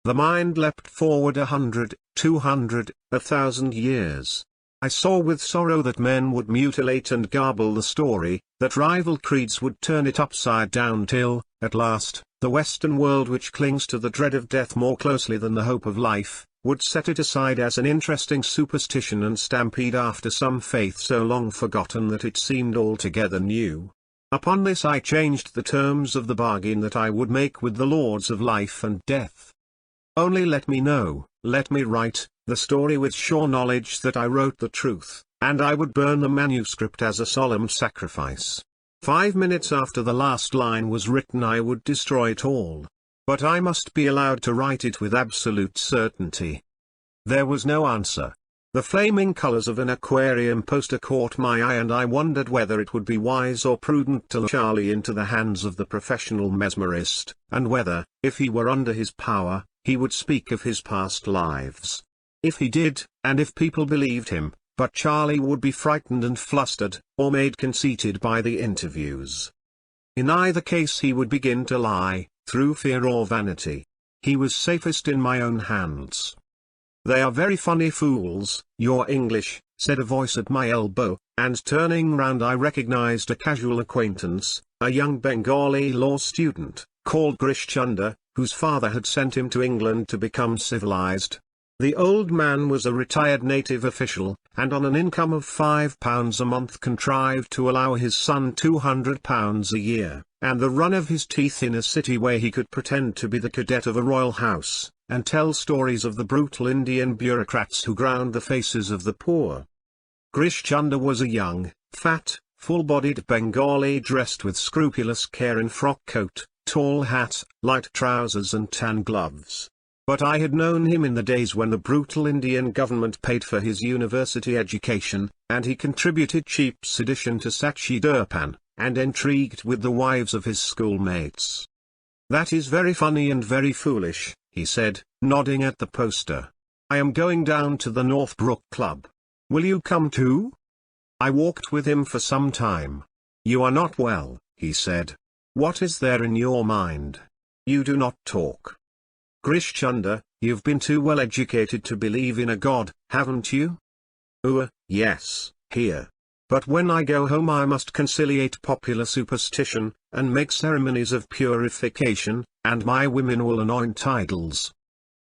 The mind leapt forward 100, 200, 1,000 years. I saw with sorrow that men would mutilate and garble the story, that rival creeds would turn it upside down till, at last, the Western world, which clings to the dread of death more closely than the hope of life, would set it aside as an interesting superstition and stampede after some faith so long forgotten that it seemed altogether new. Upon this I changed the terms of the bargain that I would make with the lords of life and death. Only let me know, let me write, the story with sure knowledge that I wrote the truth, and I would burn the manuscript as a solemn sacrifice. 5 minutes after the last line was written I would destroy it all. But I must be allowed to write it with absolute certainty. There was no answer. The flaming colors of an aquarium poster caught my eye, and I wondered whether it would be wise or prudent to let Charlie into the hands of the professional mesmerist, and whether, if he were under his power, he would speak of his past lives. If he did, and if people believed him, but Charlie would be frightened and flustered, or made conceited by the interviews. In either case he would begin to lie, through fear or vanity. He was safest in my own hands. "They are very funny fools." "You're English," said a voice at my elbow, and turning round I recognized a casual acquaintance, a young Bengali law student, called Grish Chunder, whose father had sent him to England to become civilized. The old man was a retired native official, and on an income of £5 a month contrived to allow his son £200 a year, and the run of his teeth in a city where he could pretend to be the cadet of a royal house, and tell stories of the brutal Indian bureaucrats who ground the faces of the poor. Grish Chunder was a young, fat, full-bodied Bengali dressed with scrupulous care in frock coat, tall hat, light trousers and tan gloves. But I had known him in the days when the brutal Indian government paid for his university education, and he contributed cheap sedition to Sachi Durpan, and intrigued with the wives of his schoolmates. "That is very funny and very foolish," he said, nodding at the poster. "I am going down to the Northbrook Club. Will you come too?" I walked with him for some time. "You are not well," he said. "What is there in your mind? You do not talk." "Grish Chunder, you've been too well educated to believe in a god, haven't you?" Yes, here. But when I go home I must conciliate popular superstition, and make ceremonies of purification, and my women will anoint idols,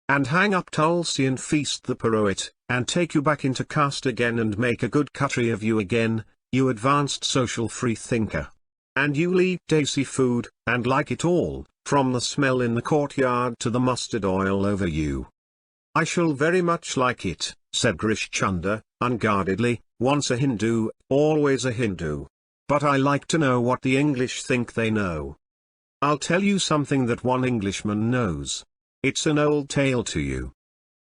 and hang up tulsi and feast the Purohit, and take you back into caste again and make a good Khatri of you again, you advanced social free-thinker. And you'll eat desi food, and like it all, from the smell in the courtyard to the mustard oil over you." "I shall very much like it," said Grish Chunder, unguardedly, "once a Hindu, always a Hindu. But I like to know what the English think they know. I'll tell you something that one Englishman knows. It's an old tale to you."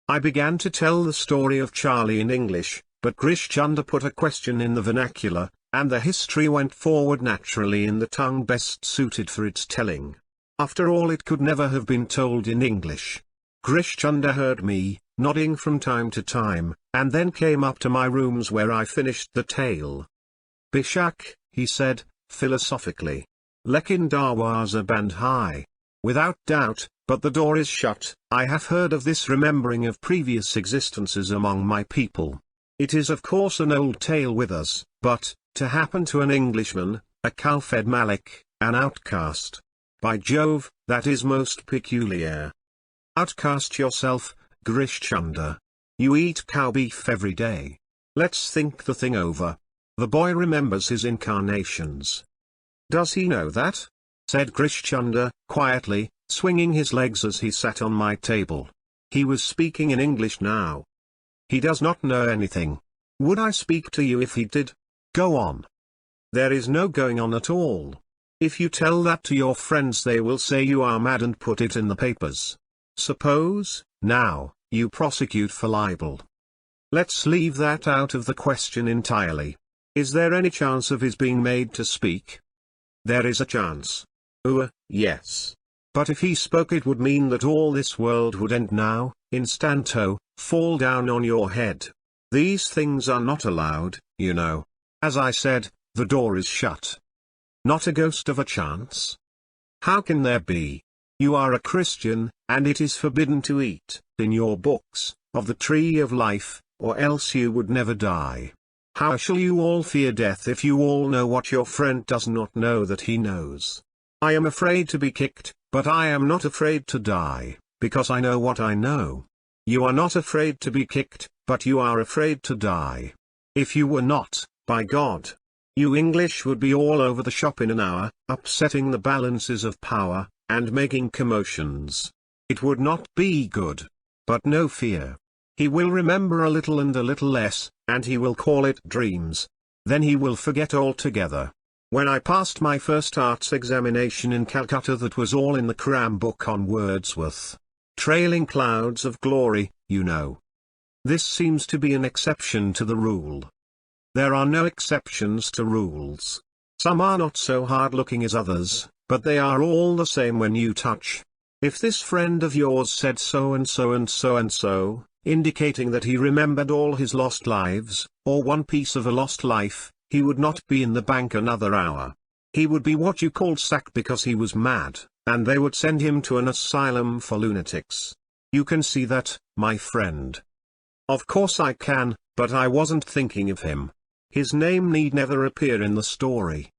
I began to tell the story of Charlie in English, but Grish Chunder put a question in the vernacular, and the history went forward naturally in the tongue best suited for its telling. After all, it could never have been told in English. Grish Chunder heard me, nodding from time to time, and then came up to my rooms where I finished the tale. "Bishak," he said, philosophically. "Lekin darwaza band hai. Without doubt, but the door is shut. I have heard of this remembering of previous existences among my people. It is of course an old tale with us, but, to happen to an Englishman, a cow-fed Malik, an outcast. By Jove, that is most peculiar." "Outcast yourself, Grish Chunder. You eat cow beef every day. Let's think the thing over. The boy remembers his incarnations." "Does he know that?" said Grish Chunder, quietly, swinging his legs as he sat on my table. He was speaking in English now. "He does not know anything. Would I speak to you if he did? Go on." "There is no going on at all. If you tell that to your friends they will say you are mad and put it in the papers. Suppose, now, you prosecute for libel. Let's leave that out of the question entirely. Is there any chance of his being made to speak?" "There is a chance." Yes. But if he spoke it would mean that all this world would end now, instanto, fall down on your head. These things are not allowed, you know. As I said, the door is shut. Not a ghost of a chance? How can there be? You are a Christian, and it is forbidden to eat, in your books, of the tree of life, or else you would never die. How shall you all fear death if you all know what your friend does not know that he knows? I am afraid to be kicked, but I am not afraid to die, because I know what I know. You are not afraid to be kicked, but you are afraid to die. If you were not, by God, you English would be all over the shop in an hour, upsetting the balances of power, and making commotions. It would not be good. But no fear. He will remember a little and a little less, and he will call it dreams. Then he will forget altogether. When I passed my first arts examination in Calcutta, that was all in the cram book on Wordsworth. Trailing clouds of glory, you know. This seems to be an exception to the rule. There are no exceptions to rules. Some are not so hard-looking as others, but they are all the same when you touch. If this friend of yours said so and so and so and so, indicating that he remembered all his lost lives, or one piece of a lost life, he would not be in the bank another hour. He would be what you call sacked because he was mad, and they would send him to an asylum for lunatics. You can see that, my friend. Of course I can, but I wasn't thinking of him. His name need never appear in the story.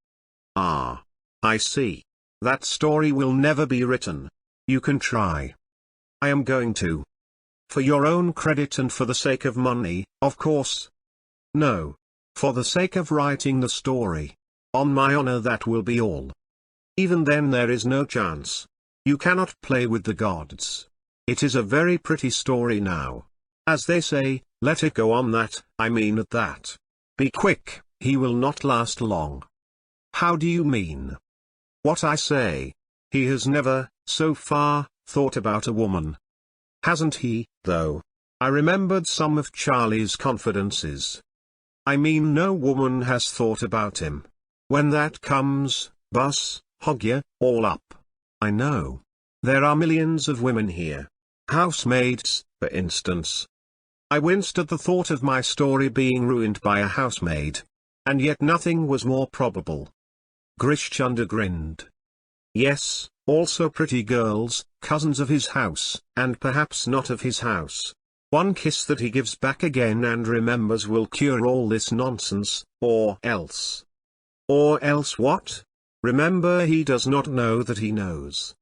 Ah. I see. That story will never be written. You can try. I am going to. For your own credit and for the sake of money, of course. No. For the sake of writing the story. On my honor, that will be all. Even then there is no chance. You cannot play with the gods. It is a very pretty story now. As they say, let it go on that, I mean at that. Be quick, he will not last long. How do you mean? What I say. He has never, so far, thought about a woman. Hasn't he, though? I remembered some of Charlie's confidences. I mean, no woman has thought about him. When that comes, bus, hog ya, all up. I know. There are millions of women here. Housemaids, for instance. I winced at the thought of my story being ruined by a housemaid. And yet nothing was more probable. Grish Chunder grinned. Yes, also pretty girls, cousins of his house, and perhaps not of his house. One kiss that he gives back again and remembers will cure all this nonsense, or else. Or else what? Remember, he does not know that he knows.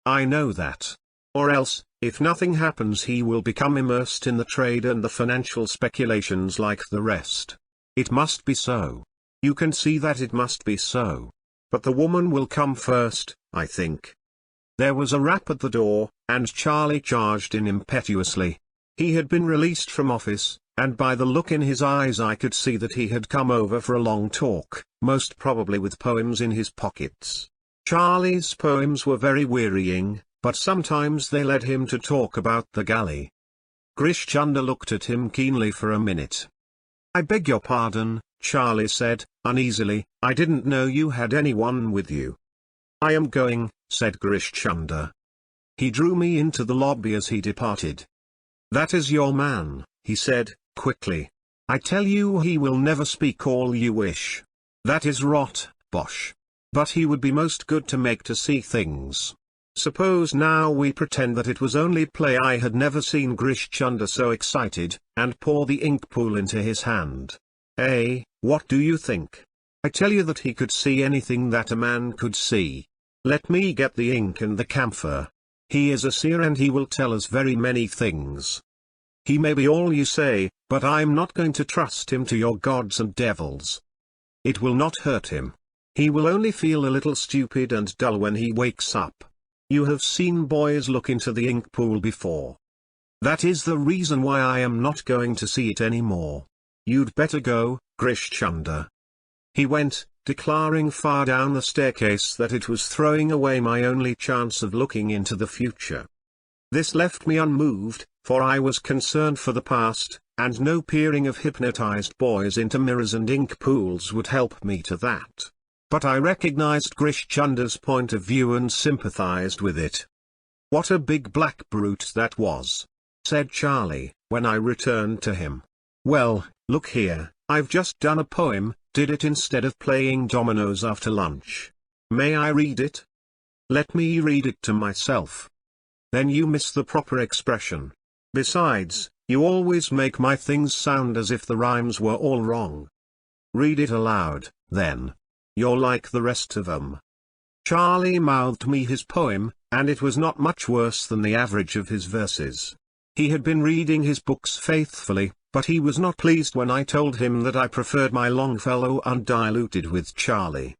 I know that. Or else, if nothing happens, he will become immersed in the trade and the financial speculations like the rest. It must be so. You can see that it must be so. But the woman will come first, I think. There was a rap at the door, and Charlie charged in impetuously. He had been released from office, and by the look in his eyes I could see that he had come over for a long talk, most probably with poems in his pockets. Charlie's poems were very wearying, but sometimes they led him to talk about the galley. Grish Chunder looked at him keenly for a minute. I beg your pardon, Charlie said, uneasily, I didn't know you had anyone with you. I am going, said Grish Chunder. He drew me into the lobby as he departed. That is your man, he said, quickly. I tell you he will never speak all you wish. That is rot, bosh. But he would be most good to make to see things. Suppose now we pretend that it was only play. I had never seen Grish Chunder so excited, and pour the ink pool into his hand. What do you think? I tell you that he could see anything that a man could see. Let me get the ink and the camphor. He is a seer and he will tell us very many things. He may be all you say, but I'm not going to trust him to your gods and devils. It will not hurt him. He will only feel a little stupid and dull when he wakes up. You have seen boys look into the ink pool before. That is the reason why I am not going to see it anymore. You'd better go, Grish Chunder. He went, declaring far down the staircase that it was throwing away my only chance of looking into the future. This left me unmoved, for I was concerned for the past, and no peering of hypnotized boys into mirrors and ink pools would help me to that. But I recognized Grish Chunder's point of view and sympathized with it. What a big black brute that was, said Charlie, when I returned to him. Well, look here, I've just done a poem, did it instead of playing dominoes after lunch. May I read it? Let me read it to myself. Then you miss the proper expression. Besides, you always make my things sound as if the rhymes were all wrong. Read it aloud, then. You're like the rest of 'em. Charlie mouthed me his poem, and it was not much worse than the average of his verses. He had been reading his books faithfully, but he was not pleased when I told him that I preferred my Longfellow undiluted with Charlie.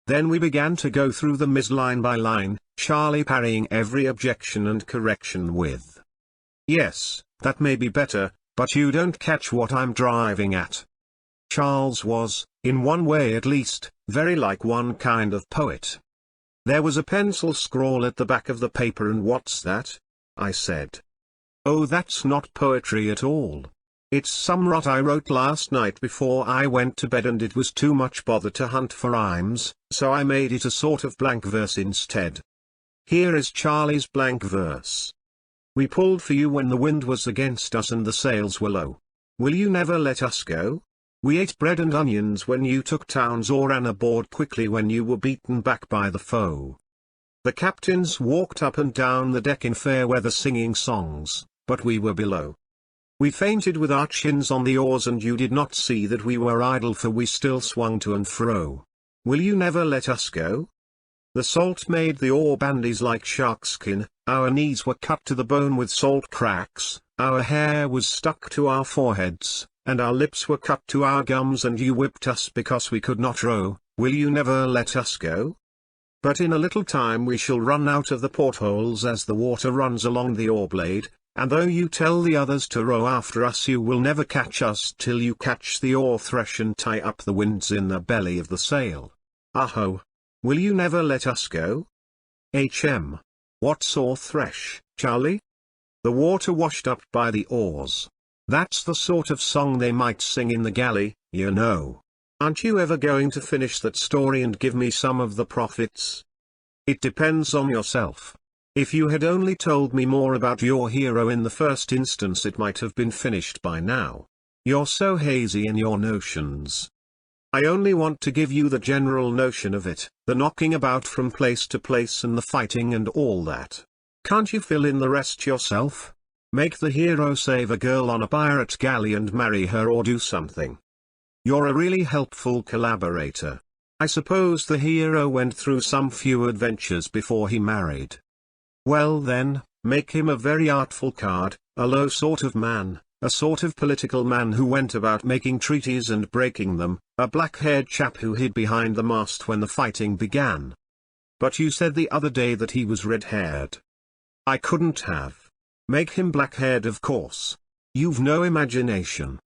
Then we began to go through the Ms. line by line, Charlie parrying every objection and correction with, "Yes, that may be better, but you don't catch what I'm driving at." Charles was, in one way at least, very like one kind of poet. There was a pencil scrawl at the back of the paper. And what's that? I said. Oh, that's not poetry at all. It's some rot I wrote last night before I went to bed, and it was too much bother to hunt for rhymes, so I made it a sort of blank verse instead. Here is Charlie's blank verse. We pulled for you when the wind was against us and the sails were low. Will you never let us go? We ate bread and onions when you took towns, or ran aboard quickly when you were beaten back by the foe. The captains walked up and down the deck in fair weather singing songs, but we were below. We fainted with our chins on the oars, and you did not see that we were idle, for we still swung to and fro. Will you never let us go? The salt made the oar bandies like shark skin, our knees were cut to the bone with salt cracks, our hair was stuck to our foreheads, and our lips were cut to our gums, and you whipped us because we could not row. Will you never let us go? But in a little time we shall run out of the portholes as the water runs along the oar blade, and though you tell the others to row after us, you will never catch us till you catch the oar thresh and tie up the winds in the belly of the sail. Aho! Will you never let us go? What's oar thresh, Charlie? The water washed up by the oars. That's the sort of song they might sing in the galley, you know. Aren't you ever going to finish that story and give me some of the profits? It depends on yourself. If you had only told me more about your hero in the first instance, it might have been finished by now. You're so hazy in your notions. I only want to give you the general notion of it, the knocking about from place to place and the fighting and all that. Can't you fill in the rest yourself? Make the hero save a girl on a pirate galley and marry her, or do something. You're a really helpful collaborator. I suppose the hero went through some few adventures before he married. Well then, make him a very artful card, a low sort of man, a sort of political man who went about making treaties and breaking them, a black-haired chap who hid behind the mast when the fighting began. But you said the other day that he was red-haired. I couldn't have. Make him black-haired, of course. You've no imagination.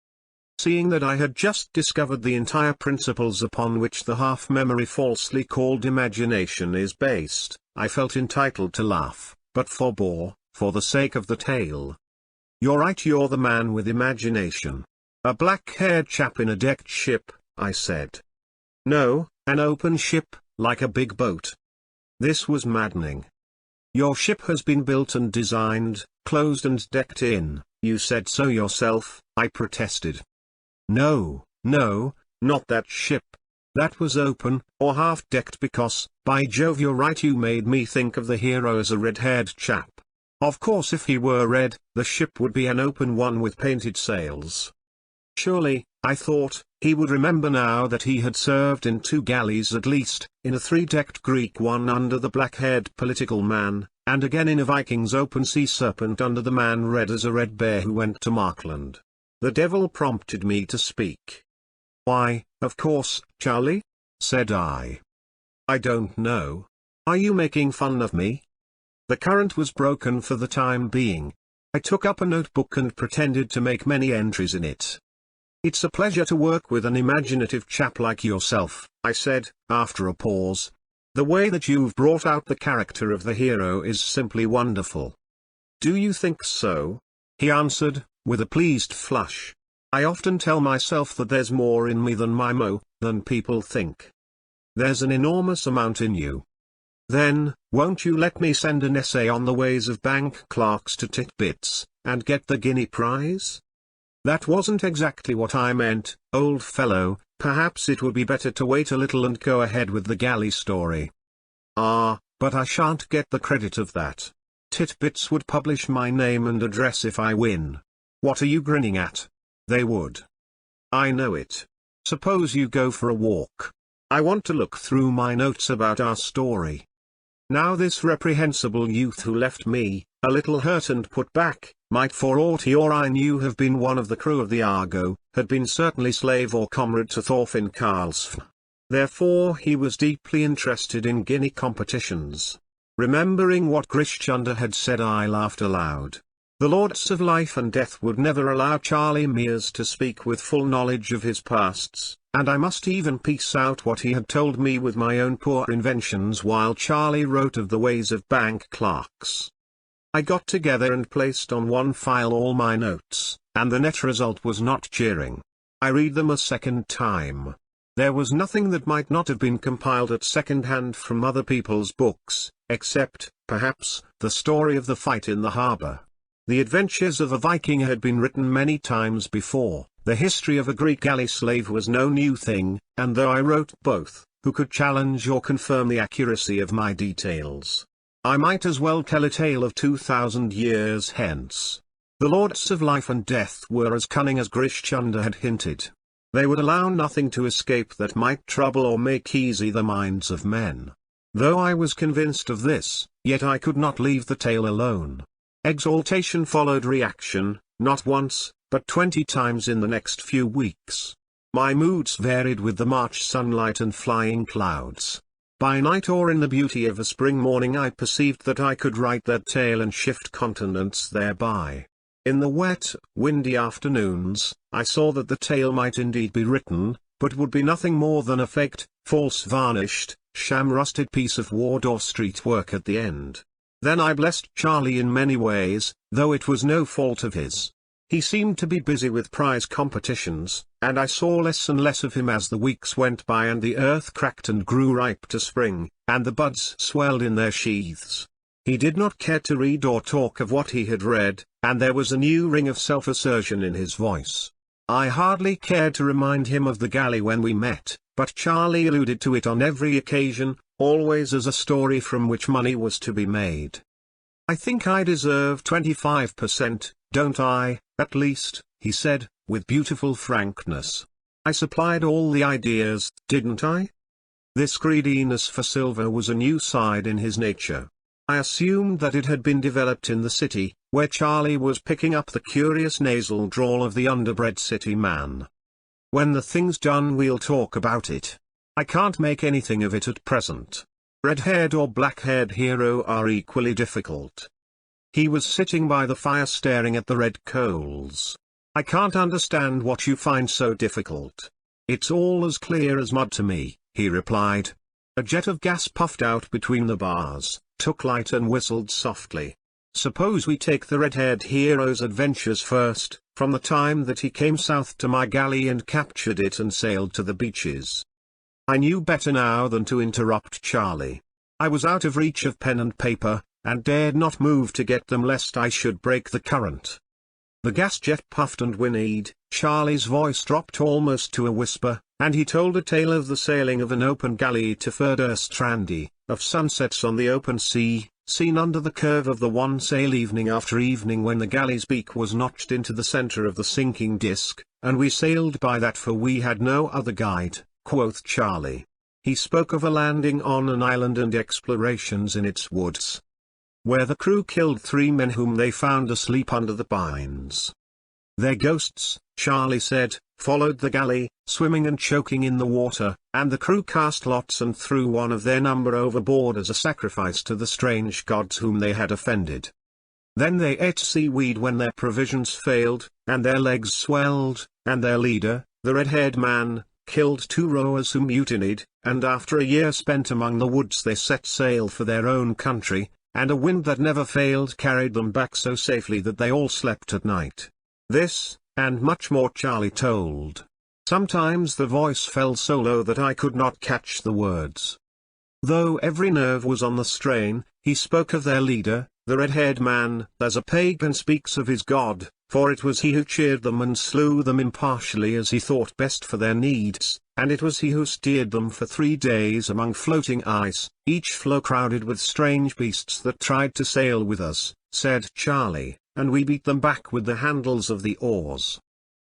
Seeing that I had just discovered the entire principles upon which the half-memory falsely called imagination is based, I felt entitled to laugh, but forbore, for the sake of the tale. You're right, you're the man with imagination. A black-haired chap in a decked ship, I said. No, an open ship, like a big boat. This was maddening. Your ship has been built and designed, closed and decked in, you said so yourself, I protested. No, not that ship. That was open, or half-decked, because, by Jove, you're right, you made me think of the hero as a red-haired chap. Of course, if he were red, the ship would be an open one with painted sails. Surely, I thought, he would remember now that he had served in 2 galleys at least, in a 3-decked Greek one under the black-haired political man, and again in a Viking's open sea serpent under the man red as a red bear who went to Markland. The devil prompted me to speak. Why, of course, Charlie? Said I. I don't know. Are you making fun of me? The current was broken for the time being. I took up a notebook and pretended to make many entries in it. It's a pleasure to work with an imaginative chap like yourself, I said, after a pause. The way that you've brought out the character of the hero is simply wonderful. Do you think so? He answered, with a pleased flush. I often tell myself that there's more in me than people think. There's an enormous amount in you. Then, won't you let me send an essay on the ways of bank clerks to Titbits, and get the guinea prize? That wasn't exactly what I meant, old fellow. Perhaps it would be better to wait a little and go ahead with the galley story. Ah, but I shan't get the credit of that. Titbits would publish my name and address if I win. What are you grinning at? They would. I know it. Suppose you go for a walk. I want to look through my notes about our story. Now this reprehensible youth who left me, a little hurt and put back, might for aught he or I knew have been one of the crew of the Argo, had been certainly slave or comrade to Thorfinn Karlsson. Therefore he was deeply interested in guinea competitions. Remembering what Grish Chunder had said, I laughed aloud. The Lords of Life and Death would never allow Charlie Mears to speak with full knowledge of his pasts, and I must even piece out what he had told me with my own poor inventions while Charlie wrote of the ways of bank clerks. I got together and placed on one file all my notes, and the net result was not cheering. I read them a second time. There was nothing that might not have been compiled at second hand from other people's books, except, perhaps, the story of the fight in the harbour. The adventures of a Viking had been written many times before. The history of a Greek galley slave was no new thing, and though I wrote both, who could challenge or confirm the accuracy of my details? I might as well tell a tale of 2,000 years hence. The lords of life and death were as cunning as Grish Chunder had hinted. They would allow nothing to escape that might trouble or make easy the minds of men. Though I was convinced of this, yet I could not leave the tale alone. Exaltation followed reaction, not once, but 20 times in the next few weeks. My moods varied with the March sunlight and flying clouds. By night or in the beauty of a spring morning I perceived that I could write that tale and shift continents thereby. In the wet, windy afternoons, I saw that the tale might indeed be written, but would be nothing more than a faked, false varnished, sham-rusted piece of Wardour Street work at the end. Then I blessed Charlie in many ways, though it was no fault of his. He seemed to be busy with prize competitions, and I saw less and less of him as the weeks went by and the earth cracked and grew ripe to spring, and the buds swelled in their sheaths. He did not care to read or talk of what he had read, and there was a new ring of self-assertion in his voice. I hardly cared to remind him of the galley when we met, but Charlie alluded to it on every occasion, always as a story from which money was to be made. "I think I deserve 25%, don't I, at least," he said, with beautiful frankness. "I supplied all the ideas, didn't I?" This greediness for silver was a new side in his nature. I assumed that it had been developed in the city, where Charlie was picking up the curious nasal drawl of the underbred city man. "When the thing's done we'll talk about it. I can't make anything of it at present. Red-haired or black-haired hero are equally difficult." He was sitting by the fire staring at the red coals. "I can't understand what you find so difficult. It's all as clear as mud to me," he replied. A jet of gas puffed out between the bars, took light and whistled softly. "Suppose we take the red-haired hero's adventures first, from the time that he came south to my galley and captured it and sailed to the beaches." I knew better now than to interrupt Charlie. I was out of reach of pen and paper, and dared not move to get them lest I should break the current. The gas jet puffed and whinnied, Charlie's voice dropped almost to a whisper, and he told a tale of the sailing of an open galley to Furdurstrandi, of sunsets on the open sea, seen under the curve of the one sail evening after evening when the galley's beak was notched into the center of the sinking disk, and we sailed by that for we had no other guide, quoth Charlie. He spoke of a landing on an island and explorations in its woods, where the crew killed 3 men whom they found asleep under the pines. Their ghosts, Charlie said, followed the galley, swimming and choking in the water, and the crew cast lots and threw one of their number overboard as a sacrifice to the strange gods whom they had offended. Then they ate seaweed when their provisions failed, and their legs swelled, and their leader, the red-haired man, killed 2 rowers who mutinied, and after a year spent among the woods they set sail for their own country, and a wind that never failed carried them back so safely that they all slept at night. This, and much more Charlie told. Sometimes the voice fell so low that I could not catch the words. Though every nerve was on the strain, he spoke of their leader, the red-haired man, as a pagan speaks of his god, for it was he who cheered them and slew them impartially as he thought best for their needs, and it was he who steered them for 3 days among floating ice, each floe crowded with strange beasts that tried to sail with us, said Charlie, and we beat them back with the handles of the oars.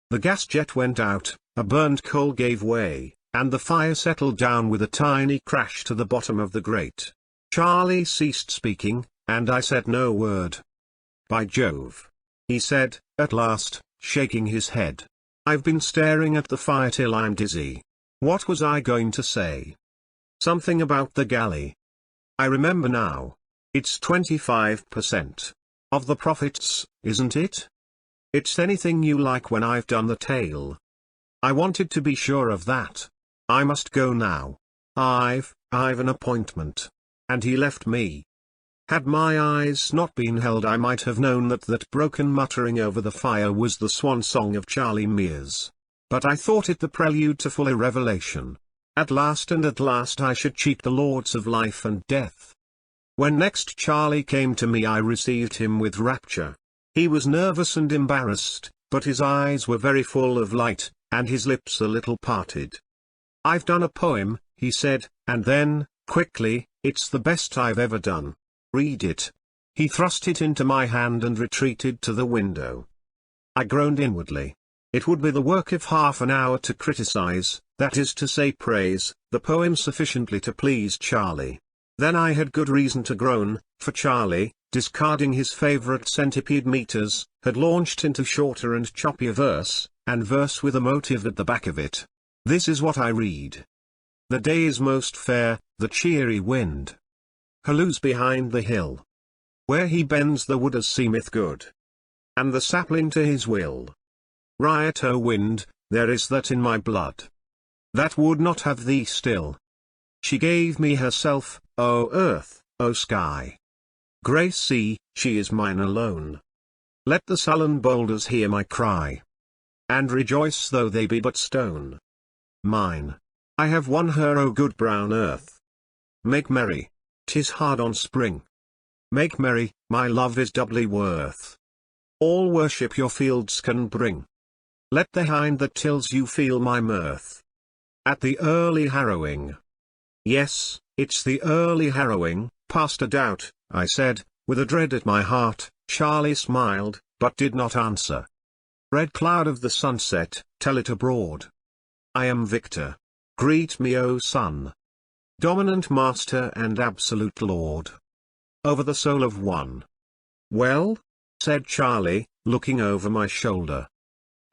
The gas jet went out, a burned coal gave way, and the fire settled down with a tiny crash to the bottom of the grate. Charlie ceased speaking, and I said no word. "By Jove," he said, at last, shaking his head. "I've been staring at the fire till I'm dizzy. What was I going to say? Something about the galley. I remember now. It's 25% of the profits, isn't it? It's anything you like when I've done the tale. I wanted to be sure of that. I must go now. I've an appointment." And he left me. Had my eyes not been held I might have known that broken muttering over the fire was the swan song of Charlie Mears. But I thought it the prelude to fuller revelation. At last I should cheat the lords of life and death. When next Charlie came to me I received him with rapture. He was nervous and embarrassed, but his eyes were very full of light, and his lips a little parted. "I've done a poem," he said, and then, quickly, "it's the best I've ever done. Read it." He thrust it into my hand and retreated to the window. I groaned inwardly. It would be the work of half an hour to criticize, that is to say praise, the poem sufficiently to please Charlie. Then I had good reason to groan, for Charlie, discarding his favorite centipede meters, had launched into shorter and choppier verse, and verse with a motive at the back of it. This is what I read. The day is most fair, the cheery wind halloos behind the hill. Where he bends the wood as seemeth good, and the sapling to his will. Riot, O wind, there is that in my blood, that would not have thee still. She gave me herself, O earth, O sky. Grey sea, she is mine alone. Let the sullen boulders hear my cry, and rejoice though they be but stone. Mine. I have won her, O good brown earth. Make merry, 'tis hard on spring. Make merry, my love is doubly worth. All worship your fields can bring. Let the hind that tills you feel my mirth. At the early harrowing. Yes, it's the early harrowing, past a doubt, I said, with a dread at my heart. Charlie smiled, but did not answer. Red cloud of the sunset, tell it abroad. I am victor. Greet me, O sun. Dominant master and absolute lord. Over the soul of one. Well? Said Charlie, looking over my shoulder.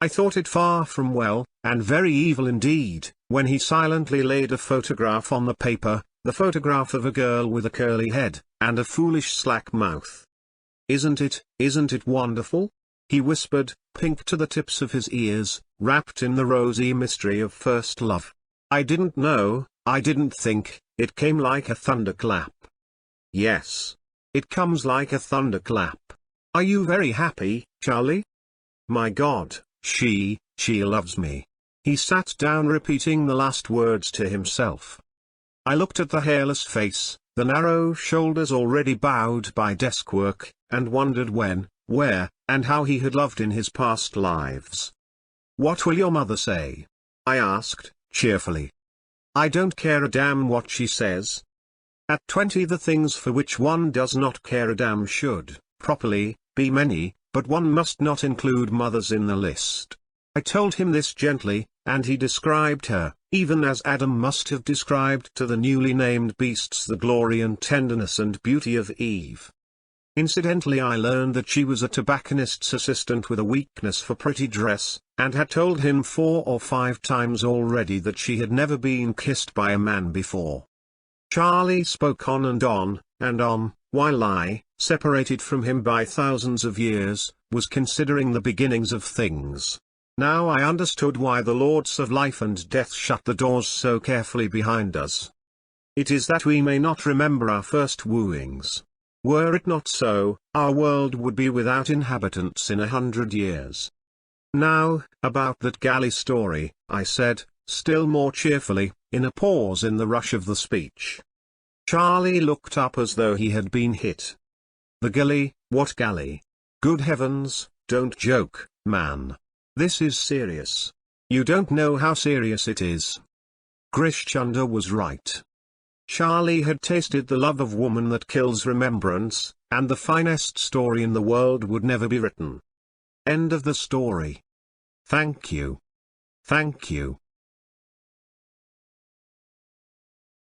I thought it far from well, and very evil indeed, when he silently laid a photograph on the paper, the photograph of a girl with a curly head, and a foolish slack mouth. Isn't it wonderful? He whispered, pink to the tips of his ears, wrapped in the rosy mystery of first love. I didn't know, I didn't think, it came like a thunderclap. Yes. It comes like a thunderclap. Are you very happy, Charlie? My God, she loves me. He sat down repeating the last words to himself. I looked at the hairless face, the narrow shoulders already bowed by desk work, and wondered when, where, and how he had loved in his past lives. What will your mother say? I asked, cheerfully. I don't care a damn what she says. At 20 the things for which one does not care a damn should, properly, be many, but one must not include mothers in the list. I told him this gently, and he described her, even as Adam must have described to the newly named beasts the glory and tenderness and beauty of Eve. Incidentally I learned that she was a tobacconist's assistant with a weakness for pretty dress, and had told him 4 or 5 times already that she had never been kissed by a man before. Charlie spoke on, while I, separated from him by thousands of years, was considering the beginnings of things. Now I understood why the lords of life and death shut the doors so carefully behind us. It is that we may not remember our first wooings. Were it not so, our world would be without inhabitants in 100 years. Now, about that galley story, I said, still more cheerfully, in a pause in the rush of the speech. Charlie looked up as though he had been hit. The galley, what galley? Good heavens, don't joke, man. This is serious. You don't know how serious it is. Grish Chunder was right. Charlie had tasted the love of woman that kills remembrance, and the finest story in the world would never be written. End of the story. Thank you. Thank you.